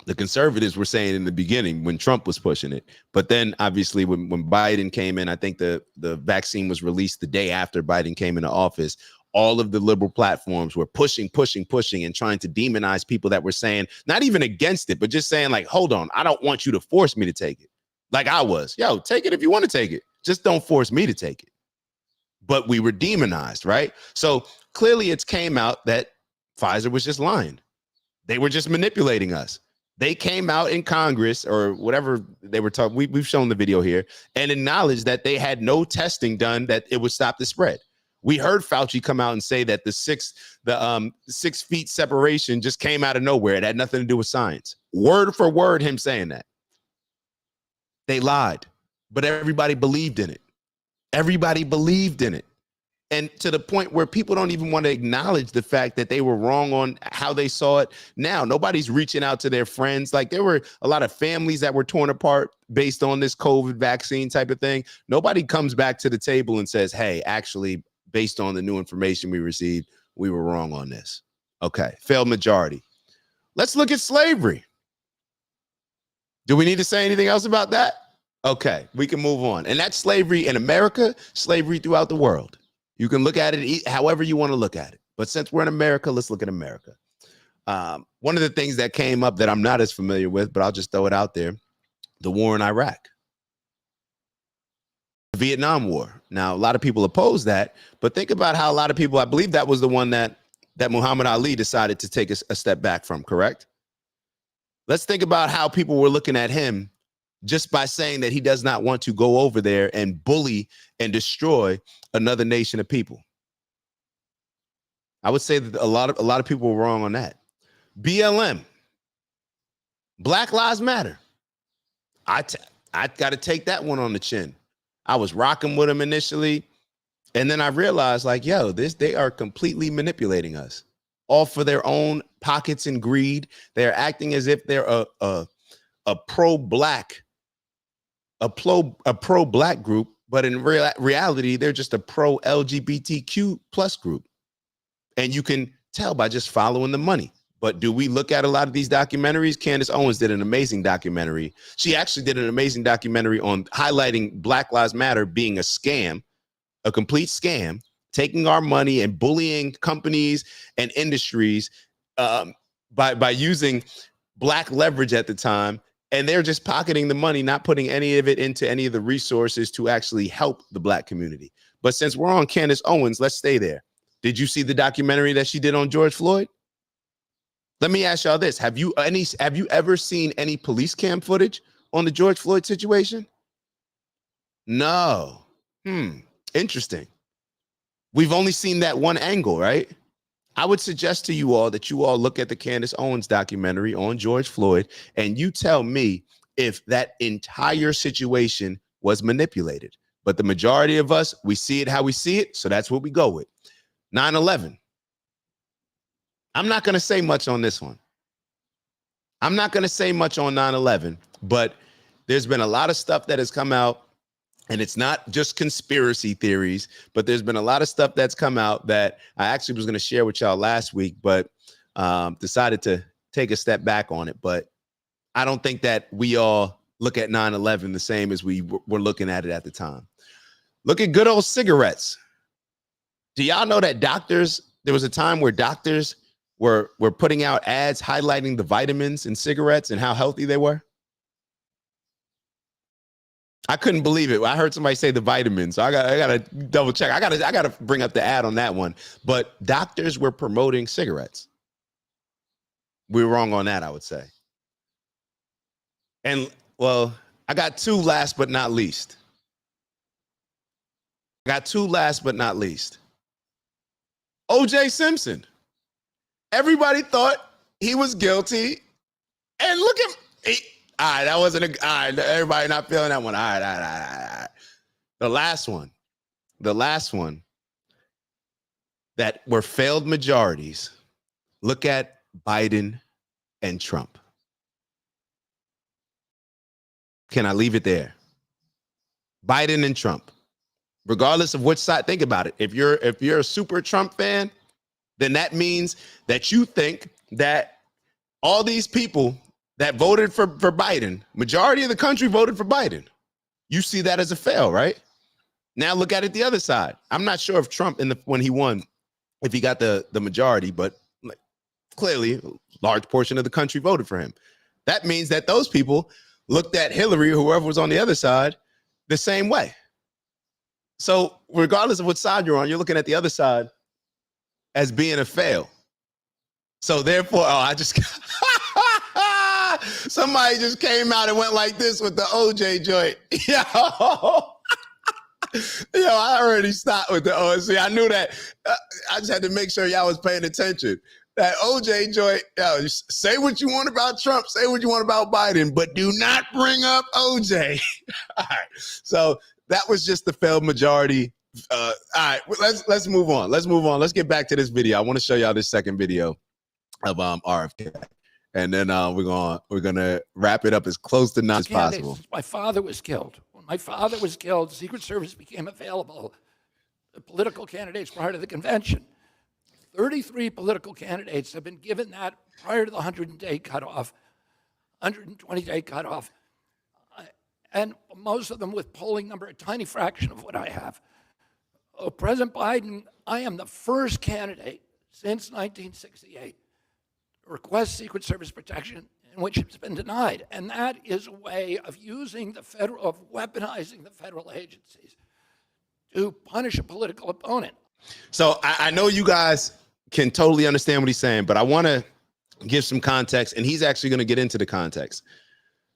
The conservatives were saying in the beginning when Trump was pushing it. But then obviously when Biden came in, I think the vaccine was released the day after Biden came into office. All of the liberal platforms were pushing and trying to demonize people that were saying, not even against it, but just saying like, hold on, I don't want you to force me to take it. Like I was, yo, take it if you want to take it. Just don't force me to take it. But we were demonized, right? So clearly it's came out that Pfizer was just lying. They were just manipulating us. They came out in Congress or whatever they were talking. We've shown the video here and acknowledged that they had no testing done that it would stop the spread. We heard Fauci come out and say that the 6 feet separation just came out of nowhere. It had nothing to do with science. Word for word, him saying that. They lied, but everybody believed in it. Everybody believed in it. And to the point where people don't even want to acknowledge the fact that they were wrong on how they saw it. Now, nobody's reaching out to their friends. Like there were a lot of families that were torn apart based on this COVID vaccine type of thing. Nobody comes back to the table and says, hey, actually, based on the new information we received, we were wrong on this. Okay, failed majority. Let's look at slavery. Do we need to say anything else about that? Okay, we can move on. And that's slavery in America, slavery throughout the world. You can look at it however you want to look at it. But since we're in America, let's look at America. One of the things that came up that I'm not as familiar with, but I'll just throw it out there, the war in Iraq. The Vietnam War. Now, a lot of people oppose that, but think about how a lot of people, I believe that was the one that Muhammad Ali decided to take a step back from, correct? Let's think about how people were looking at him just by saying that he does not want to go over there and bully and destroy another nation of people. I would say that a lot of people were wrong on that. BLM, Black Lives Matter. I got to take that one on the chin. I was rocking with them initially, and then I realized like, yo, they are completely manipulating us, all for their own pockets and greed. They're acting as if they're a pro-black a pro black group, but in reality, they're just a pro LGBTQ plus group. And you can tell by just following the money. But do we look at a lot of these documentaries? Candace Owens did an amazing documentary. She actually did an amazing documentary on highlighting Black Lives Matter being a scam, a complete scam, taking our money and bullying companies and industries by using black leverage at the time. And they're just pocketing the money, not putting any of it into any of the resources to actually help the black community. But since we're on Candace Owens, let's stay there. Did you see the documentary that she did on George Floyd? Let me ask y'all this. Have you ever seen any police cam footage on the George Floyd situation? No. Interesting. We've only seen that one angle, right? I would suggest to you all that you all look at the Candace Owens documentary on George Floyd and you tell me if that entire situation was manipulated. But the majority of us, we see it how we see it, so that's what we go with. 9/11. I'm not going to say much on this one. I'm not going to say much on 9/11, but there's been a lot of stuff that has come out, and it's not just conspiracy theories, but there's been a lot of stuff that's come out that I actually was going to share with y'all last week, but decided to take a step back on it. But I don't think that we all look at 9/11 the same as we were looking at it at the time. Look at good old cigarettes. Do y'all know that there was a time where doctors were putting out ads highlighting the vitamins in cigarettes and how healthy they were? I couldn't believe it. I heard somebody say the vitamins. So I gotta double check. I gotta bring up the ad on that one. But doctors were promoting cigarettes. We were wrong on that, I would say. And well, I got two last but not least. O.J. Simpson. Everybody thought he was guilty. And look at all right, that wasn't all right, everybody not feeling that one. All right. The last one that were failed majorities. Look at Biden and Trump. Can I leave it there? Biden and Trump. Regardless of which side, think about it. If you're a super Trump fan, then that means that you think that all these people that voted for Biden, majority of the country voted for Biden. You see that as a fail, right? Now look at it the other side. I'm not sure if Trump when he won, if he got the majority, but clearly a large portion of the country voted for him. That means that those people looked at Hillary or whoever was on the other side the same way. So regardless of what side you're on, you're looking at the other side as being a fail. So therefore, somebody just came out and went like this with the OJ joint. Yo, I already stopped with the OJ. I knew that. I just had to make sure y'all was paying attention. That OJ joint, yo, say what you want about Trump, say what you want about Biden, but do not bring up OJ. All right. So that was just the failed majority. All right, let's move on. Let's get back to this video. I want to show y'all this second video of RFK, and then we're gonna wrap it up as close to not as possible. My father was killed. When my father was killed, the Secret Service became available to political candidates prior to the convention. 33 political candidates have been given that prior to the 100-day cutoff, 120-day cutoff. And most of them with polling number, a tiny fraction of what I have. President Biden, I am the first candidate since 1968 to request Secret Service protection in which it's been denied. And that is a way of weaponizing the federal agencies to punish a political opponent. So I know you guys can totally understand what he's saying, but I want to give some context, and he's actually going to get into the context.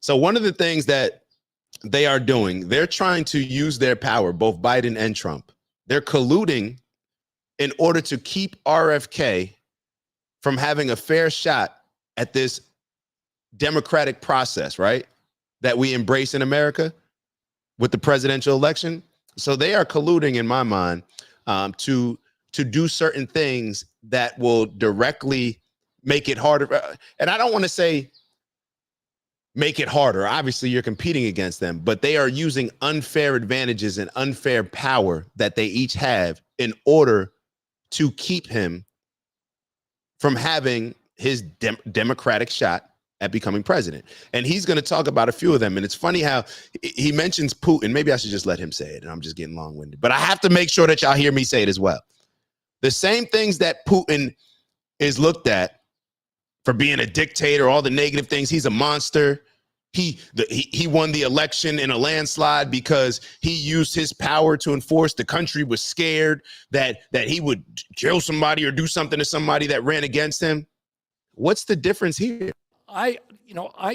So one of the things that they are doing, they're trying to use their power, both Biden and Trump. They're colluding in order to keep RFK from having a fair shot at this democratic process, right? That we embrace in America with the presidential election. So they are colluding, in my mind, to do certain things that will directly make it harder. And I don't want to say make it harder. Obviously, you're competing against them, but they are using unfair advantages and unfair power that they each have in order to keep him from having his democratic shot at becoming president. And he's going to talk about a few of them. And it's funny how he mentions Putin. Maybe I should just let him say it, and I'm just getting long-winded. But I have to make sure that y'all hear me say it as well. The same things that Putin is looked at for being a dictator, all the negative things, he's a monster. He won the election in a landslide because he used his power to enforce. The country was scared that he would kill somebody or do something to somebody that ran against him. What's the difference here? I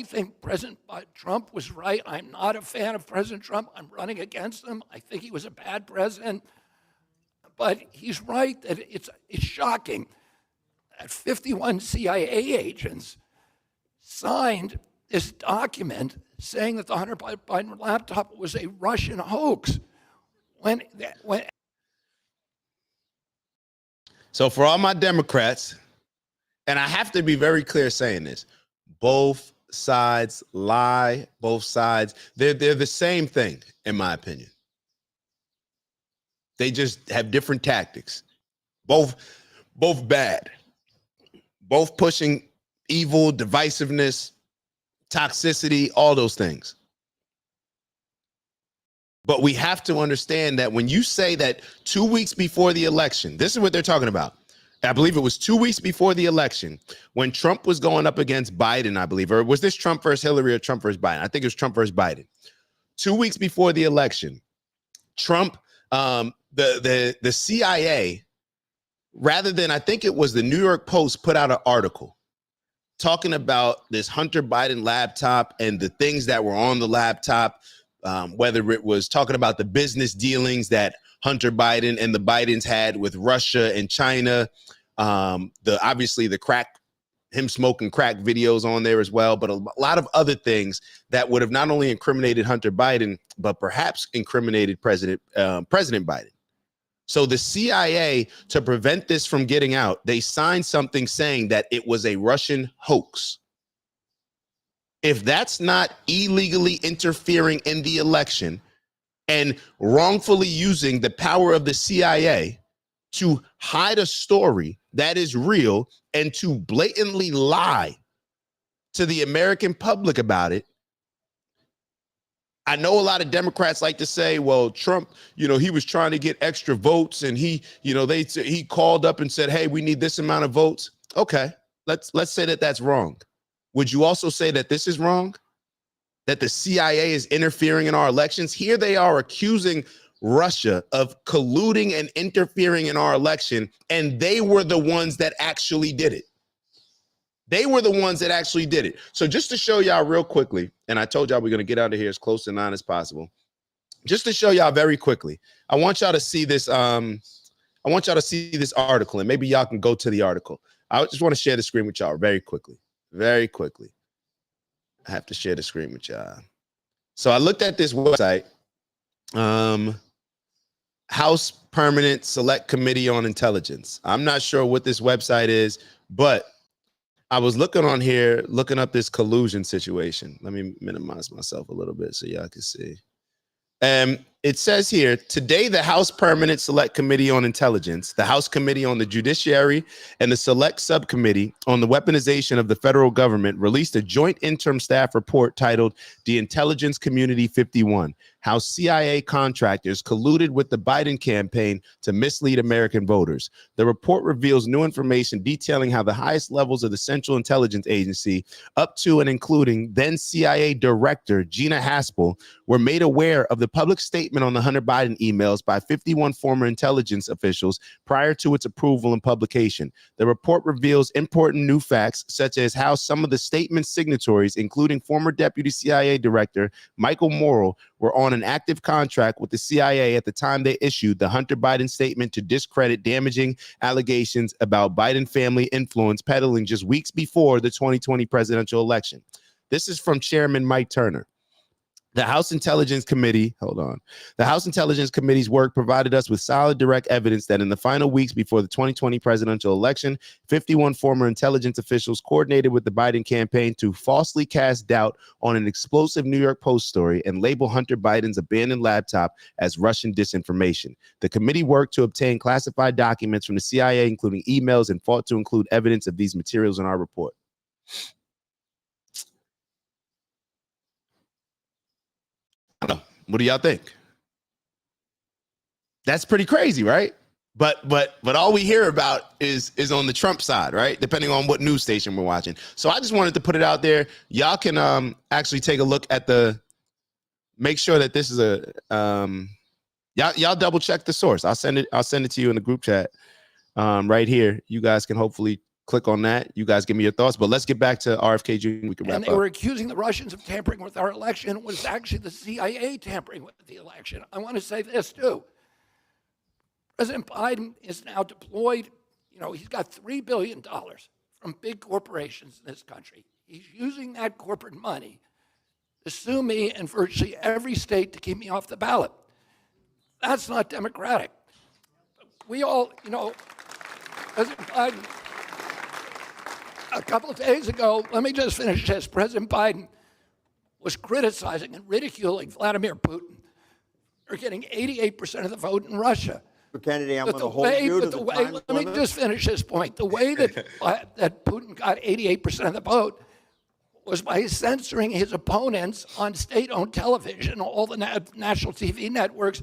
think President Trump was right. I'm not a fan of President Trump. I'm running against him. I think he was a bad president. But he's right that it's shocking that 51 CIA agents signed this document saying that the Hunter Biden laptop was a Russian hoax. So for all my Democrats, and I have to be very clear saying this, both sides lie, both sides, they're the same thing, in my opinion. They just have different tactics. Both bad. Both pushing evil, divisiveness, toxicity, all those things. But we have to understand that when you say that 2 weeks before the election, this is what they're talking about. I believe it was 2 weeks before the election when Trump was going up against Biden, I believe, or was this Trump versus Hillary or Trump versus Biden? I think it was Trump versus Biden. 2 weeks before the election, Trump, the CIA, rather than, I think it was the New York Post, put out an article talking about this Hunter Biden laptop and the things that were on the laptop, whether it was talking about the business dealings that Hunter Biden and the Bidens had with Russia and China, obviously the him smoking crack videos on there as well, but a lot of other things that would have not only incriminated Hunter Biden, but perhaps incriminated President Biden. So the CIA, to prevent this from getting out, they signed something saying that it was a Russian hoax. If that's not illegally interfering in the election and wrongfully using the power of the CIA to hide a story that is real and to blatantly lie to the American public about it, I know a lot of Democrats like to say, well, Trump, he was trying to get extra votes and he called up and said, hey, we need this amount of votes. Okay, let's say that that's wrong. Would you also say that this is wrong? That the CIA is interfering in our elections? Here they are accusing Russia of colluding and interfering in our election, and they were the ones that actually did it. They were the ones that actually did it. So just to show y'all real quickly, and I told y'all we're going to get out of here as close to 9 as possible. Just to show y'all very quickly, I want y'all to see this. I want y'all to see this article, and maybe y'all can go to the article. I just want to share the screen with y'all very quickly. Very quickly. I have to share the screen with y'all. So I looked at this website, House Permanent Select Committee on Intelligence. I'm not sure what this website is, but I was looking on here, looking up this collusion situation. Let me minimize myself a little bit so y'all can see. It says here, today, the House Permanent Select Committee on Intelligence, the House Committee on the Judiciary, and the Select Subcommittee on the Weaponization of the Federal Government released a joint interim staff report titled The Intelligence Community 51, How CIA Contractors Colluded with the Biden Campaign to Mislead American Voters. The report reveals new information detailing how the highest levels of the Central Intelligence Agency, up to and including then CIA Director Gina Haspel, were made aware of the public statement on the Hunter Biden emails by 51 former intelligence officials prior to its approval and publication. The report reveals important new facts, such as how some of the statement's signatories, including former Deputy CIA Director Michael Morrell, were on an active contract with the CIA at the time they issued the Hunter Biden statement to discredit damaging allegations about Biden family influence peddling just weeks before the 2020 presidential election. This is from Chairman Mike Turner. The House Intelligence Committee, hold on. The House Intelligence Committee's work provided us with solid direct evidence that in the final weeks before the 2020 presidential election, 51 former intelligence officials coordinated with the Biden campaign to falsely cast doubt on an explosive New York Post story and label Hunter Biden's abandoned laptop as Russian disinformation. The committee worked to obtain classified documents from the CIA, including emails, and fought to include evidence of these materials in our report. What do y'all think? That's pretty crazy, right? But all we hear about is on the Trump side, right? Depending on what news station we're watching. So I just wanted to put it out there. Y'all can actually take a look at make sure that this is y'all double check the source. I'll send it to you in the group chat right here. You guys can hopefully click on that. You guys give me your thoughts, but let's get back to RFK Jr. We can wrap up. And they were accusing the Russians of tampering with our election. It was actually the CIA tampering with the election. I want to say this too. President Biden is now deployed. He's got $3 billion from big corporations in this country. He's using that corporate money to sue me in virtually every state to keep me off the ballot. That's not democratic. We all, President Biden, a couple of days ago, let me just finish this. President Biden was criticizing and ridiculing Vladimir Putin for getting 88% of the vote in Russia. Kennedy, I'm going to hold you to the time limit. Let me just finish this point. The way that Putin got 88% of the vote was by censoring his opponents on state-owned television, all the national TV networks,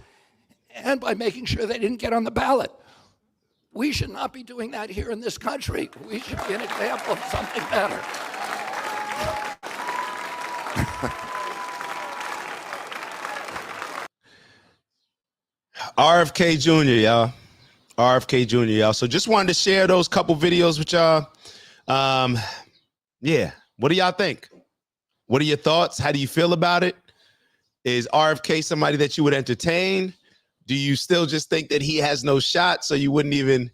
and by making sure they didn't get on the ballot. We should not be doing that here in this country. We should be an example of something better. RFK Jr., y'all. RFK Jr., y'all. So just wanted to share those couple videos with y'all. Yeah. What do y'all think? What are your thoughts? How do you feel about it? Is RFK somebody that you would entertain? Do you still just think that he has no shot, so you wouldn't even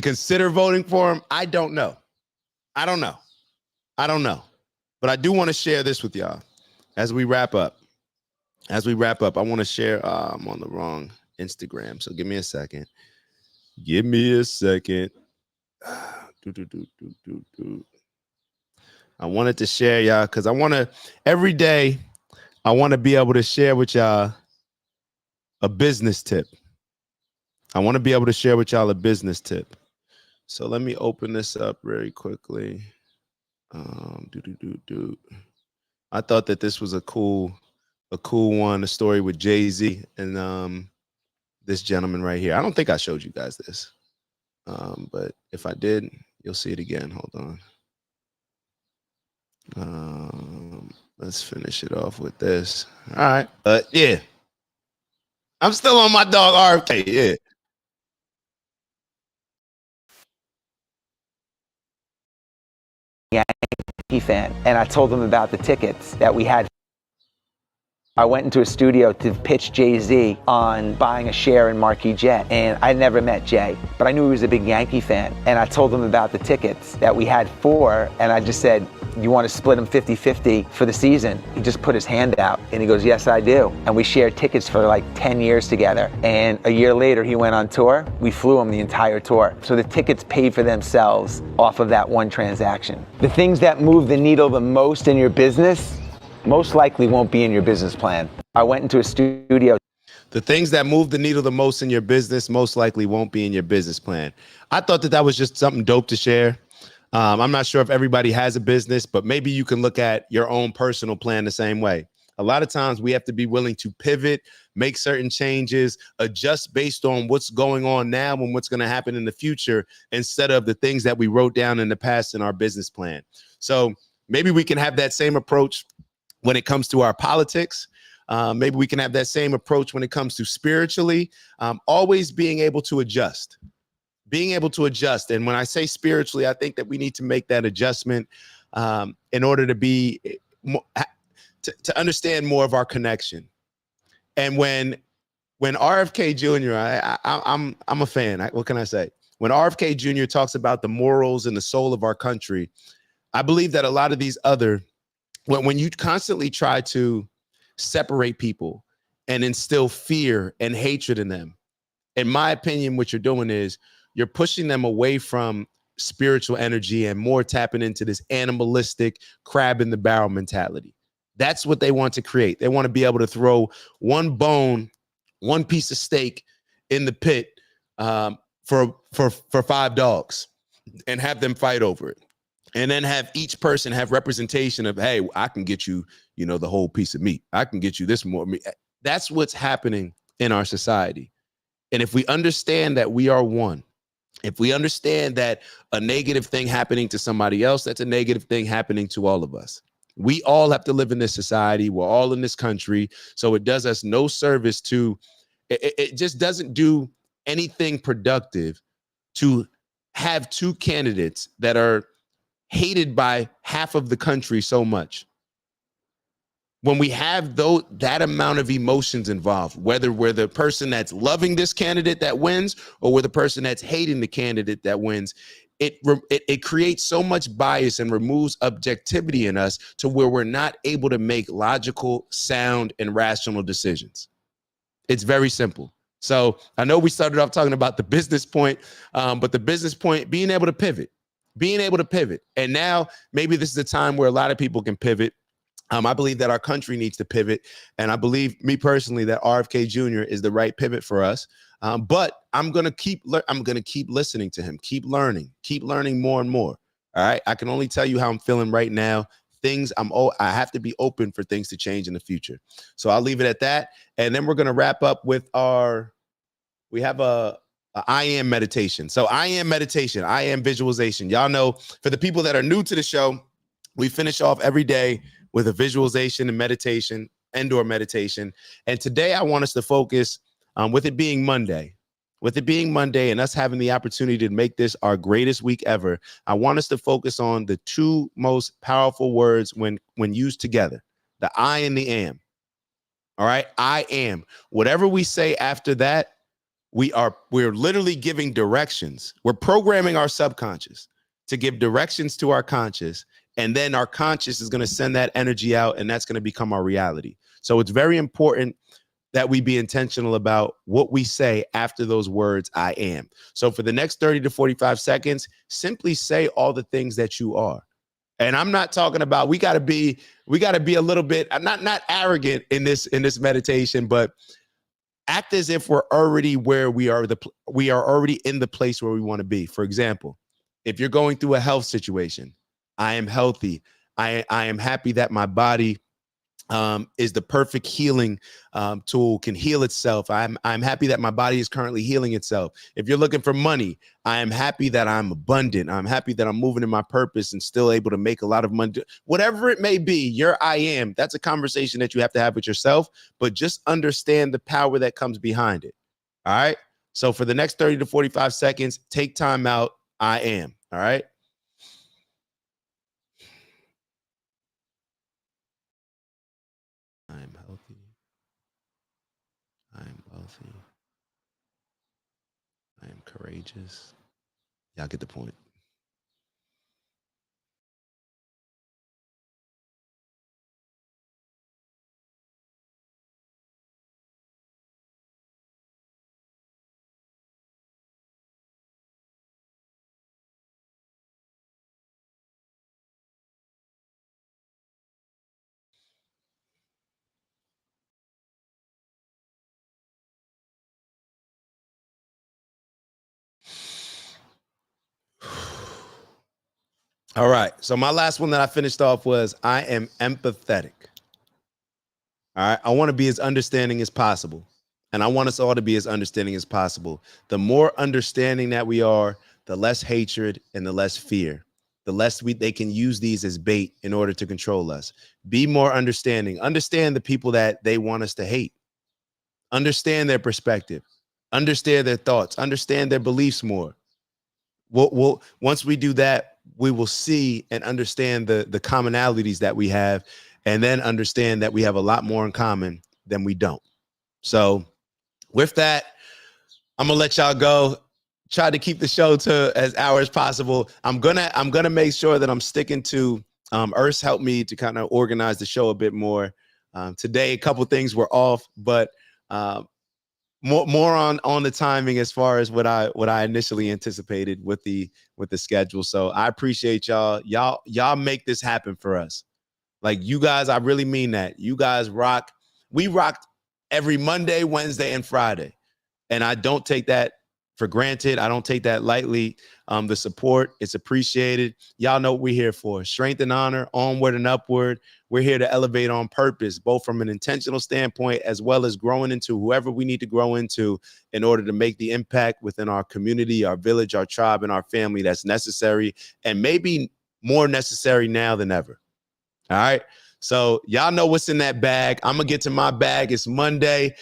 consider voting for him? I don't know. I don't know. But I do want to share this with y'all as we wrap up. I want to share, I'm on the wrong Instagram, so give me a second. I wanted to share y'all because every day, I want to be able to share with y'all a business tip. So let me open this up very quickly. I thought that this was a cool one, a story with Jay-Z and this gentleman right here. I don't think I showed you guys this, but if I did, you'll see it again. Hold on. Let's finish it off with this. All right, yeah. I'm still on my dog RFK, yeah. Yankee fan, and I told them about the tickets that we had. I went into a studio to pitch Jay-Z on buying a share in Marquis Jet, and I never met Jay, but I knew he was a big Yankee fan, and I told him about the tickets that we had and I just said, you want to split them 50-50 for the season? He just put his hand out, and he goes, yes, I do. And we shared tickets for like 10 years together, and a year later, he went on tour. We flew him the entire tour. So the tickets paid for themselves off of that one transaction. The things that move the needle the most in your business most likely won't be in your business plan. I went into a studio. The things that move the needle the most in your business most likely won't be in your business plan. I thought that was just something dope to share. I'm not sure if everybody has a business, but maybe you can look at your own personal plan the same way. A lot of times we have to be willing to pivot, make certain changes, adjust based on what's going on now and what's going to happen in the future, instead of the things that we wrote down in the past in our business plan. So maybe we can have that same approach when it comes to our politics. Maybe we can have that same approach when it comes to spiritually, always being able to adjust. And when I say spiritually, I think that we need to make that adjustment in order to be to understand more of our connection. And when RFK Jr., I'm a fan. What can I say? When RFK Jr. talks about the morals and the soul of our country, I believe that a lot of these other when you constantly try to separate people and instill fear and hatred in them, in my opinion, what you're doing is you're pushing them away from spiritual energy and more tapping into this animalistic crab in the barrel mentality. That's what they want to create. They want to be able to throw one bone, one piece of steak in the pit for 5 dogs and have them fight over it. And then have each person have representation of, hey, I can get you, the whole piece of meat. I can get you this more meat. That's what's happening in our society. And if we understand that we are one, if we understand that a negative thing happening to somebody else, that's a negative thing happening to all of us. We all have to live in this society. We're all in this country. So it does us no service it just doesn't do anything productive to have two candidates that are hated by half of the country so much. When we have that amount of emotions involved, whether we're the person that's loving this candidate that wins or we're the person that's hating the candidate that wins, it creates so much bias and removes objectivity in us to where we're not able to make logical, sound, and rational decisions. It's very simple. So I know we started off talking about the business point, but the business point, being able to pivot. And now maybe this is the time where a lot of people can pivot. I believe that our country needs to pivot. And I believe, me personally, that RFK Jr. is the right pivot for us. But I'm going to keep listening to him, keep learning more and more. All right. I can only tell you how I'm feeling right now. I have to be open for things to change in the future. So I'll leave it at that. And then we're going to wrap up with we have a I am meditation. So I am meditation. I am visualization. Y'all know, for the people that are new to the show, we finish off every day with a visualization and meditation, indoor meditation. And today I want us to focus with it being Monday and us having the opportunity to make this our greatest week ever. I want us to focus on the two most powerful words when used together, the I and the am. All right. I am. Whatever we say after that, we're literally giving directions. We're programming our subconscious to give directions to our conscious. And then our conscious is going to send that energy out, and that's going to become our reality. So it's very important that we be intentional about what we say after those words, I am. So for the next 30 to 45 seconds, simply say all the things that you are. And I'm not talking about, we got to be a little bit, not arrogant in this meditation, but act as if we're already where we are already in the place where we want to be. For example, if you're going through a health situation, I am healthy. I am happy that my body is the perfect healing tool, can heal itself. I'm happy that my body is currently healing itself. If you're looking for money, I am happy that I'm abundant. I'm happy that I'm moving in my purpose and still able to make a lot of money. Whatever it may be, your I am, that's a conversation that you have to have with yourself, but just understand the power that comes behind it. All right. So for the next 30 to 45 seconds, take time out. I am. All right. I am healthy. I am wealthy. I am courageous. Y'all get the point. All right. So my last one that I finished off was I am empathetic. All right. I want to be as understanding as possible. And I want us all to be as understanding as possible. The more understanding that we are, the less hatred and the less fear. The less they can use these as bait in order to control us. Be more understanding. Understand the people that they want us to hate. Understand their perspective. Understand their thoughts. Understand their beliefs more. We'll once we do that, we will see and understand the commonalities that we have, and then understand that we have a lot more in common than we don't. So with that, I'm gonna let y'all go. Try to keep the show to as hours as possible. I'm gonna make sure that I'm sticking to Urs helped me to kind of organize the show a bit more. Today, a couple things were off, but more on the timing as far as what I initially anticipated with the schedule. So I appreciate y'all. Y'all make this happen for us. Like, you guys, I really mean that. You guys rock. We rocked every Monday, Wednesday, and Friday. And I don't take that for granted. I don't take that lightly. The support, it's appreciated. Y'all know what we're here for. Strength and honor, onward and upward. We're here to elevate on purpose, both from an intentional standpoint as well as growing into whoever we need to grow into in order to make the impact within our community, our village, our tribe, and our family that's necessary, and maybe more necessary now than ever. All right. So y'all know what's in that bag. I'm going to get to my bag. It's Monday.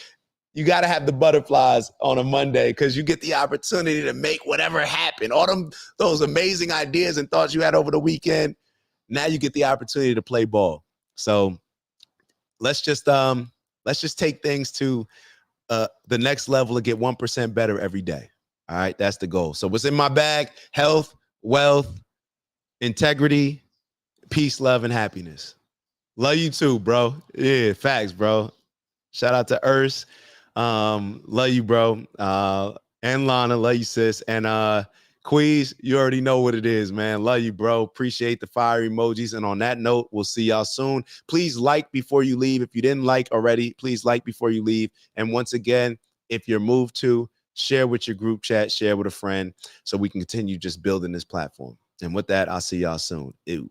You got to have the butterflies on a Monday because you get the opportunity to make whatever happen. All those amazing ideas and thoughts you had over the weekend. Now you get the opportunity to play ball. So let's just take things to the next level and get 1% better every day. All right. That's the goal. So what's in my bag? Health, wealth, integrity, peace, love, and happiness. Love you too, bro. Yeah, facts, bro. Shout out to Urs. Love you, bro. And Lana, love you, sis. And Queez, you already know what it is, man. Love you, bro. Appreciate the fire emojis. And on that note, we'll see y'all soon. Please like before you leave. If you didn't like already, please like before you leave. And once again, if you're moved to, share with your group chat, share with a friend so we can continue just building this platform. And with that, I'll see y'all soon. Ew.